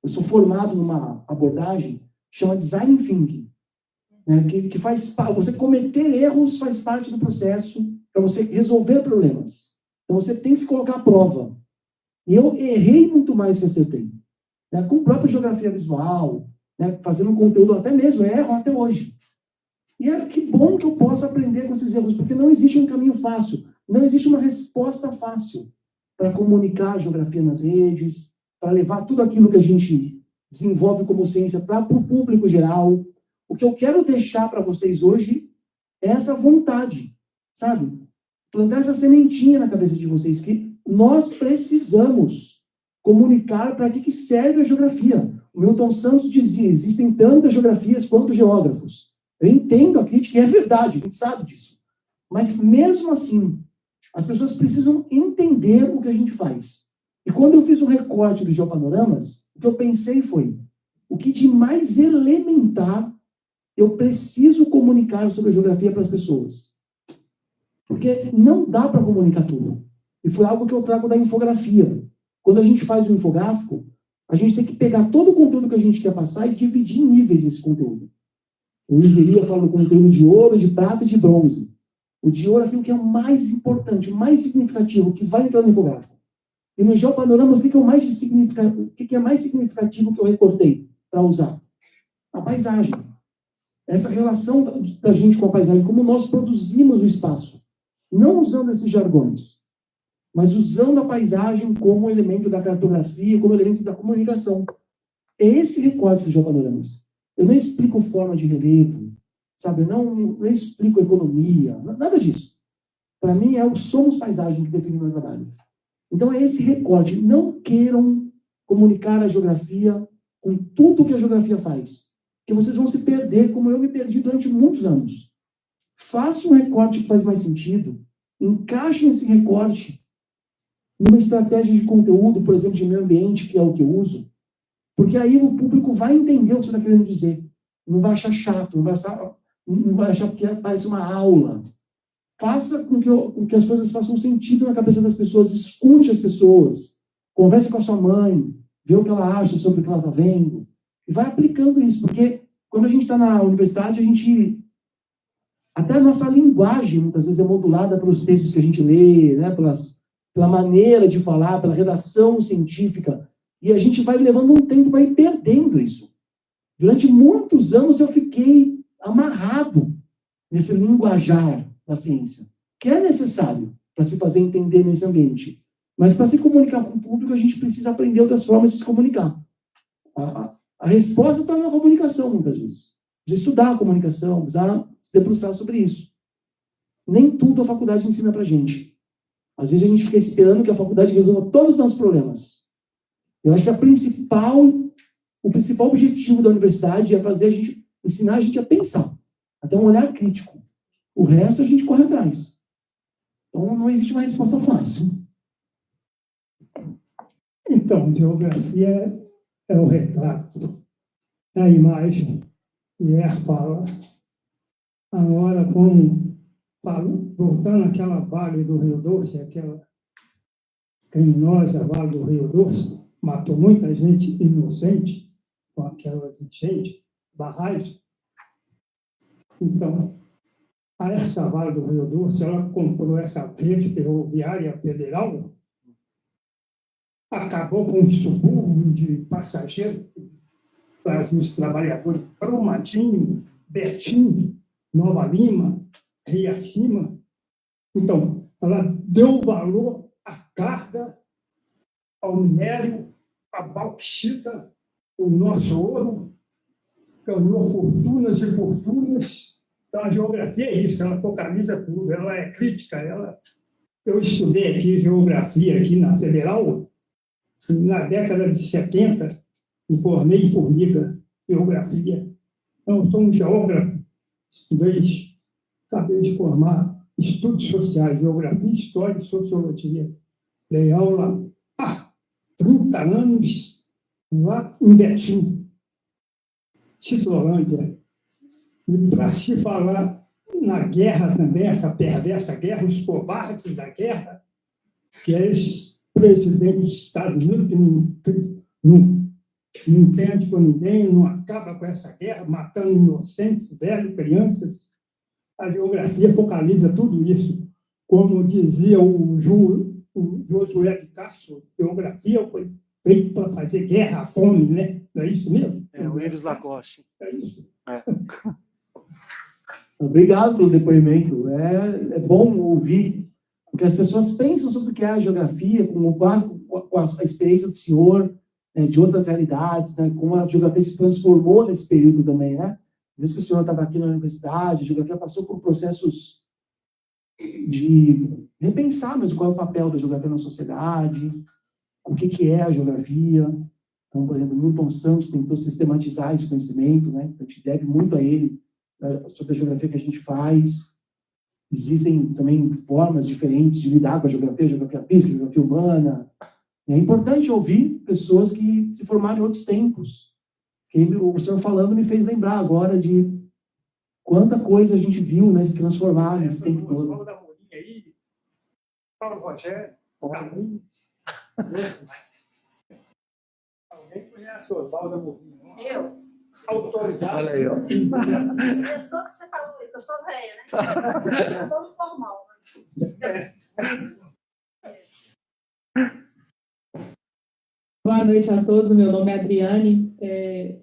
sou formado numa abordagem que chama Design Thinking, né? que faz você cometer erros faz parte do processo para você resolver problemas. Então você tem que se colocar à prova. E eu errei muito mais que acertei. Né? Com a própria geografia visual, né? Fazendo um conteúdo, até mesmo erro até hoje. E que bom que eu possa aprender com esses erros, porque não existe um caminho fácil, não existe uma resposta fácil para comunicar a geografia nas redes, para levar tudo aquilo que a gente desenvolve como ciência para o público geral. O que eu quero deixar para vocês hoje é essa vontade, sabe? Plantar essa sementinha na cabeça de vocês, que nós precisamos comunicar para que serve a geografia. O Milton Santos dizia: existem tantas geografias quanto geógrafos. Eu entendo a crítica, e é verdade, a gente sabe disso. Mas, mesmo assim, as pessoas precisam entender o que a gente faz. E quando eu fiz o recorte dos geopanoramas, o que eu pensei foi: o que de mais elementar eu preciso comunicar sobre a geografia para as pessoas? Porque não dá para comunicar tudo. E foi algo que eu trago da infografia. Quando a gente faz um infográfico, a gente tem que pegar todo o conteúdo que a gente quer passar e dividir em níveis esse conteúdo. O Luiz Elia fala do conteúdo de ouro, de prata e de bronze. O de ouro é aquilo que é o mais importante, o mais significativo, que vai entrar no infográfico. E no Geopanorama, o que é mais significativo que eu recortei para usar? A paisagem. Essa relação da gente com a paisagem, como nós produzimos o espaço. Não usando esses jargões, mas usando a paisagem como elemento da cartografia, como elemento da comunicação. É esse recorte dos Geopanoramas. Eu não explico forma de relevo, sabe? Eu não explico economia, nada disso. Para mim, é o somos paisagem que define o meu trabalho. Então, é esse recorte. Não queiram comunicar a geografia com tudo que a geografia faz, que vocês vão se perder, como eu me perdi durante muitos anos. Faça um recorte que faz mais sentido, encaixe esse recorte numa estratégia de conteúdo, por exemplo, de meio ambiente, que é o que eu uso, porque aí o público vai entender o que você está querendo dizer. Não vai achar chato, não vai achar que parece uma aula. Faça com que as coisas façam sentido na cabeça das pessoas, escute as pessoas, converse com a sua mãe, vê o que ela acha sobre o que ela está vendo, e vai aplicando isso, porque quando a gente está na universidade, até a nossa linguagem, muitas vezes, é modulada pelos textos que a gente lê, né, pela maneira de falar, pela redação científica, e a gente vai levando um tempo para ir perdendo isso. Durante muitos anos eu fiquei amarrado nesse linguajar da ciência, que é necessário para se fazer entender nesse ambiente. Mas para se comunicar com o público, a gente precisa aprender outras formas de se comunicar. A resposta está na comunicação, muitas vezes. De estudar a comunicação, precisar se debruçar sobre isso. Nem tudo a faculdade ensina para a gente. Às vezes a gente fica esperando que a faculdade resolva todos os nossos problemas. Eu acho que o principal objetivo da universidade é ensinar a gente a pensar, a ter um olhar crítico. O resto a gente corre atrás. Então não existe uma resposta fácil. Então, geografia é o retrato, é a imagem, e é a fala. Agora, como falo, voltando àquela Vale do Rio Doce, aquela criminosa Vale do Rio Doce, matou muita gente inocente com aquelas enchentes, barragens. Então, a essa Vale do Rio Doce, ela comprou essa rede ferroviária federal, acabou com um subúrbio de passageiros, trazia os trabalhadores para o Matinho, Betim, Nova Lima, Rio Acima. Então, ela deu valor à carga, ao minério, à bauxita, o nosso ouro, ganhou fortunas e fortunas. Então, a geografia é isso, ela focaliza tudo, ela é crítica. Eu estudei aqui geografia aqui na Federal, na década de 70, me formei em Formiga, geografia. Então, eu sou um geógrafo, estudei, acabei de formar estudos sociais, geografia, história e sociologia. Dei aula há 30 anos lá em Betim, Titolândia. E para se falar na guerra também, essa perversa guerra, os covardes da guerra, que é esse presidente dos Estados Unidos que não entende com ninguém, não acaba com essa guerra, matando inocentes, velhos, crianças. A geografia focaliza tudo isso. Como dizia o Josué de Castro, geografia foi feita para fazer guerra à fome, né? Não é isso mesmo? É, o Ives Lacoste. É isso. É. Obrigado pelo depoimento. É bom ouvir, porque as pessoas pensam sobre o que é a geografia, com a experiência do senhor, de outras realidades, né, como a geografia se transformou nesse período também, né? Desde que o senhor estava aqui na universidade, a geografia passou por processos de repensar mesmo qual é o papel da geografia na sociedade, o que é a geografia. Então, por exemplo, Milton Santos tentou sistematizar esse conhecimento, né? A gente deve muito a ele sobre a geografia que a gente faz. Existem também formas diferentes de lidar com a geografia física, geografia humana. É importante ouvir pessoas que se formaram em outros tempos. O senhor falando me fez lembrar agora de quanta coisa a gente viu, né, se transformar nesse tempo todo. Paulo da Morinha aí, Paulo Rogério, Alguém conhece o Oswaldo Amorim? Eu? Autoridade. Olha aí, ó. Isso tudo que você falou, eu sou velha, né? Todo formal, mas... Boa noite a todos, meu nome é Adriane. É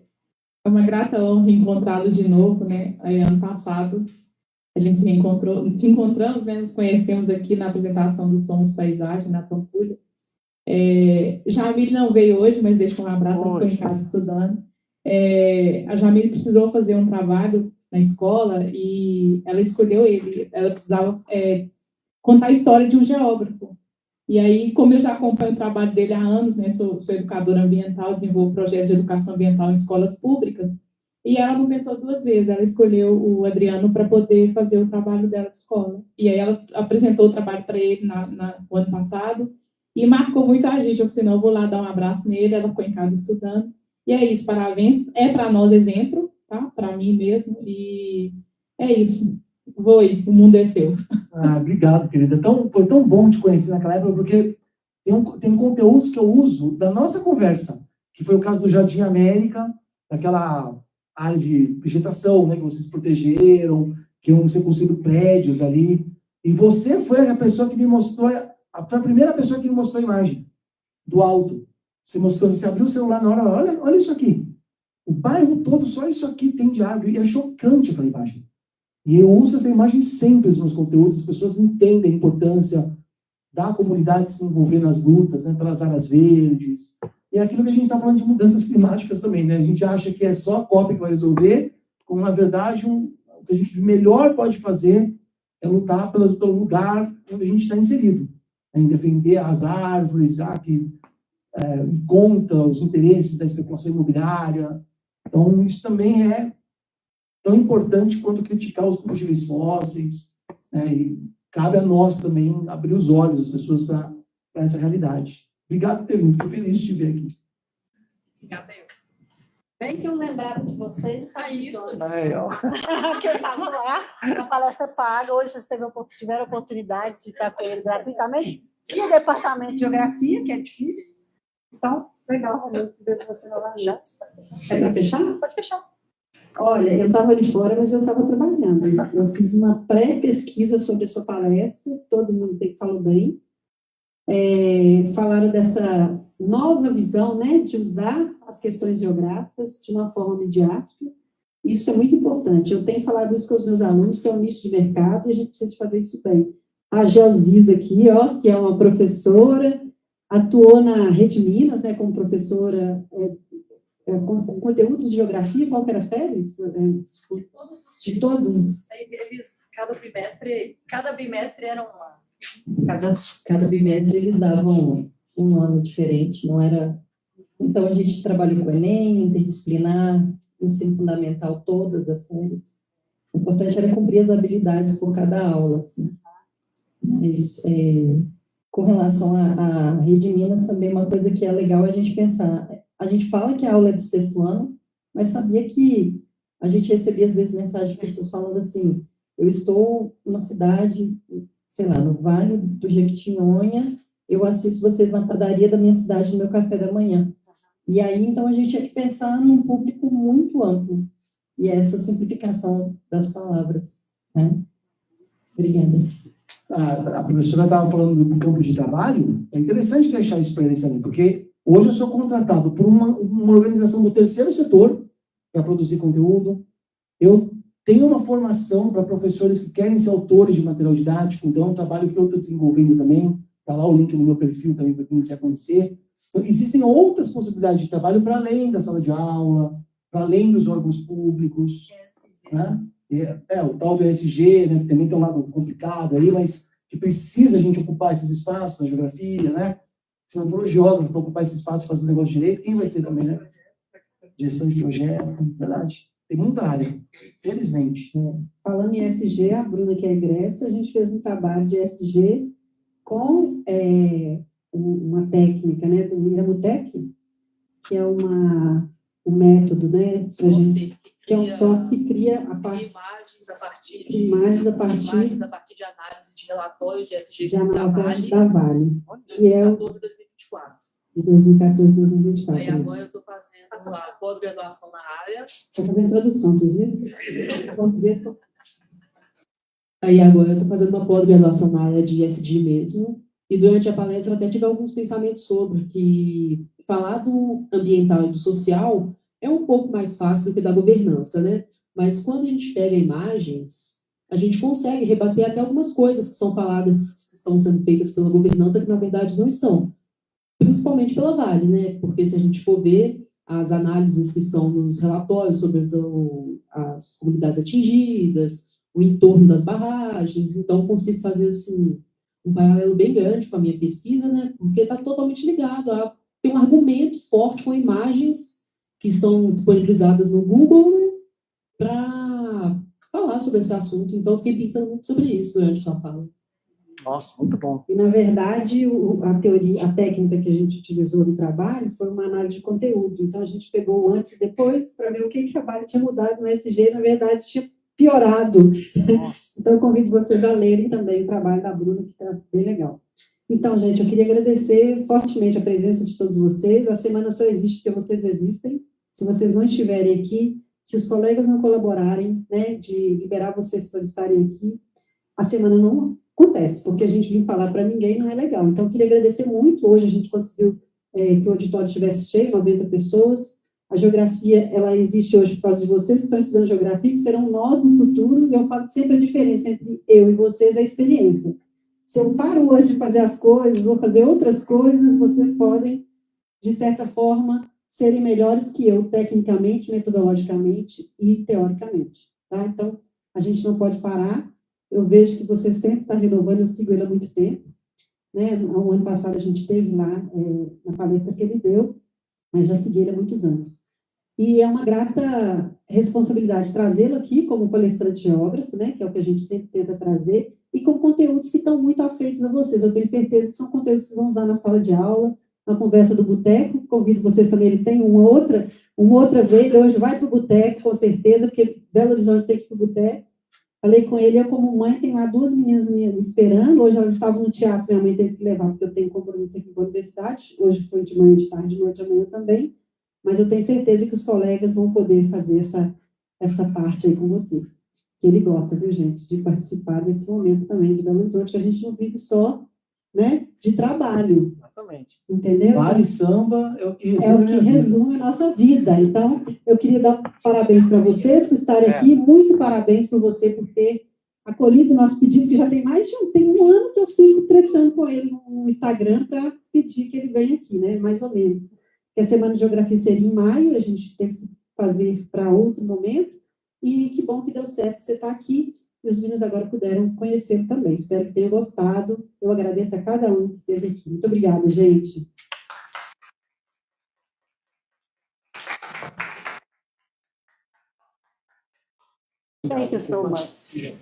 uma grata honra encontrá-lo de novo, né? Ano passado a gente se encontramos, né? Nos conhecemos aqui na apresentação do Somos Paisagem, na Pampulha. Jamile não veio hoje, mas deixa um abraço, ela ficou em casa estudando. A Jamile precisou fazer um trabalho na escola e ela escolheu ele. Ela precisava contar a história de um geógrafo. E aí, como eu já acompanho o trabalho dele há anos, né, sou educadora ambiental, desenvolvo projetos de educação ambiental em escolas públicas, e ela não pensou duas vezes, ela escolheu o Adriano para poder fazer o trabalho dela de escola. E aí ela apresentou o trabalho para ele no ano passado, e marcou muito a gente. Eu falei, não, eu vou lá dar um abraço nele, ela ficou em casa estudando. E é isso, parabéns. É para nós exemplo, tá? Para mim mesmo, e é isso. Voe, o mundo é seu. Obrigado, querida. Foi tão bom te conhecer naquela época, porque tem conteúdos que eu uso da nossa conversa, que foi o caso do Jardim América, daquela área de vegetação, né, que vocês protegeram, que iam ser construídos prédios ali. E você foi a pessoa que me mostrou, foi a primeira pessoa que me mostrou a imagem do alto. Você mostrou, você abriu o celular na hora, olha isso aqui. O bairro todo, só isso aqui tem de árvore. E é chocante aquela imagem. E eu uso essa imagem sempre nos meus conteúdos, as pessoas entendem a importância da comunidade se envolver nas lutas, né, pelas áreas verdes. E é aquilo que a gente está falando de mudanças climáticas também, né? A gente acha que é só a COP que vai resolver, como na verdade o que a gente melhor pode fazer é lutar pelo lugar onde a gente está inserido, em defender as árvores, contra os interesses da especulação imobiliária. Então, isso também é tão importante quanto criticar os combustíveis fósseis, né? E cabe a nós também abrir os olhos das pessoas para essa realidade. Obrigado por ter vindo, fico feliz de te ver aqui. Obrigada, eu. Bem que eu lembrava de vocês. Aí, ó. Que eu estava lá, a palestra paga. Hoje vocês tiveram a oportunidade de estar com ele gratuitamente. E o departamento de geografia, que é difícil. Então, legal, eu ver você novamente. É para fechar? Pode fechar. Olha, eu estava ali fora, mas eu estava trabalhando. Eu fiz uma pré-pesquisa sobre a sua palestra, todo mundo falou bem. Falaram dessa nova visão, né, de usar as questões geográficas de uma forma midiática. Isso é muito importante. Eu tenho falado isso com os meus alunos, que é um nicho de mercado, e a gente precisa de fazer isso bem. A Geosiza aqui, ó, que é uma professora, atuou na Rede Minas, né, como professora com conteúdos de geografia. Qual que era a série? De todos? Eles, cada bimestre era uma. Cada bimestre eles davam um ano diferente, não era... Então, a gente trabalhou com o Enem, interdisciplinar, ensino fundamental, todas as séries. O importante era cumprir as habilidades por cada aula, assim. Mas, com relação à Rede Minas, também uma coisa que é legal a gente pensar. A gente fala que a aula é do 6º ano, mas sabia que a gente recebia, às vezes, mensagens de pessoas falando assim, eu estou numa cidade, sei lá, no Vale do Jequitinhonha, eu assisto vocês na padaria da minha cidade no meu café da manhã. E aí, então, a gente tinha que pensar num público muito amplo. E essa simplificação das palavras, né? Obrigada. A professora estava falando do campo de trabalho. É interessante deixar isso para eles também, porque hoje eu sou contratado por uma organização do terceiro setor para produzir conteúdo. Eu tenho uma formação para professores que querem ser autores de material didático, então é um trabalho que eu estou desenvolvendo também. Está lá o link no meu perfil também para quem quiser conhecer. Então, existem outras possibilidades de trabalho para além da sala de aula, para além dos órgãos públicos, né? O tal do ESG, né, que também tem um lado complicado aí, mas que precisa a gente ocupar esses espaços na geografia, né? Se não for o geógrafo para ocupar esse espaço e fazer o negócio direito, quem vai ser também, né? Gestão de projeto, verdade. Tem muita área, felizmente. Falando em ESG, a Bruna, que é egressa, a gente fez um trabalho de ESG com uma técnica, né, do Iramutec, que é um método, né, que é um software que cria a parte imagens a partir de imagens a partir de análise de relatórios de SG de análise da Vale, que é o 2024. de 2014 a 2024. Aí agora eu estou fazendo a pós-graduação na área. Estou fazendo tradução, vocês viram? Português. Aí agora eu estou fazendo uma pós-graduação na área de ESG mesmo. E durante a palestra eu até tive alguns pensamentos sobre que falar do ambiental e do social é um pouco mais fácil do que da governança, né? Mas quando a gente pega imagens, a gente consegue rebater até algumas coisas que são faladas, que estão sendo feitas pela governança, que na verdade não estão. Principalmente pela Vale, né? Porque se a gente for ver as análises que estão nos relatórios sobre as comunidades atingidas, o entorno das barragens, então consigo fazer assim um paralelo bem grande com a minha pesquisa, né? Porque está totalmente ligado a ter um argumento forte com imagens que estão disponibilizadas no Google, né? Para falar sobre esse assunto. Então, eu fiquei pensando muito sobre isso durante a sua fala. Nossa, muito bom. E, na verdade, a técnica que a gente utilizou no trabalho foi uma análise de conteúdo. Então, a gente pegou o antes e depois para ver o que o trabalho tinha mudado no SG, na verdade, tinha piorado. Então, eu convido vocês a lerem também o trabalho da Bruna, que está bem legal. Então, gente, eu queria agradecer fortemente a presença de todos vocês. A semana só existe porque vocês existem. Se vocês não estiverem aqui, se os colegas não colaborarem, né, de liberar vocês para estarem aqui, a semana não acontece, porque a gente vir falar para ninguém não é legal. Então, eu queria agradecer muito. Hoje a gente conseguiu que o auditório estivesse cheio, 90 pessoas. A geografia, ela existe hoje por causa de vocês que estão estudando geografia, que serão nós no futuro, e eu falo que sempre a diferença entre eu e vocês é a experiência. Se eu paro hoje de fazer as coisas, vou fazer outras coisas, vocês podem, de certa forma, serem melhores que eu, tecnicamente, metodologicamente e teoricamente. Tá? Então, a gente não pode parar. Eu vejo que você sempre está renovando, eu sigo ele há muito tempo. Né? No ano passado, a gente esteve lá na palestra que ele deu, mas já segui ele há muitos anos. E é uma grata responsabilidade trazê-lo aqui como palestrante geógrafo, né, que é o que a gente sempre tenta trazer, e com conteúdos que estão muito afeitos a vocês. Eu tenho certeza que são conteúdos que vão usar na sala de aula, na conversa do boteco. Convido vocês também, ele tem uma outra vez, ele hoje vai para o boteco, com certeza, porque Belo Horizonte tem que ir para o boteco. Falei com ele, eu como mãe, tenho lá 2 meninas me esperando, hoje elas estavam no teatro, minha mãe teve que levar, porque eu tenho compromisso aqui com a universidade, hoje foi de manhã, de tarde, de noite, amanhã também, mas eu tenho certeza que os colegas vão poder fazer essa parte aí com você, que ele gosta, viu, gente, de participar desse momento também de Belo Horizonte, que a gente não vive só, né, de trabalho. Exatamente. Entendeu? Vale samba é o que resume a nossa vida. Então, eu queria dar parabéns para vocês por estarem aqui, muito parabéns por você por ter acolhido o nosso pedido, que já tem tem um ano que eu fico tretando com ele no Instagram para pedir que ele venha aqui, né? Mais ou menos. Porque a Semana de Geografia seria em maio, a gente teve que fazer para outro momento, e que bom que deu certo que você está aqui, e os meninos agora puderam conhecê-lo também. Espero que tenham gostado. Eu agradeço a cada um que esteve aqui. Muito obrigada, gente. Thank you so much.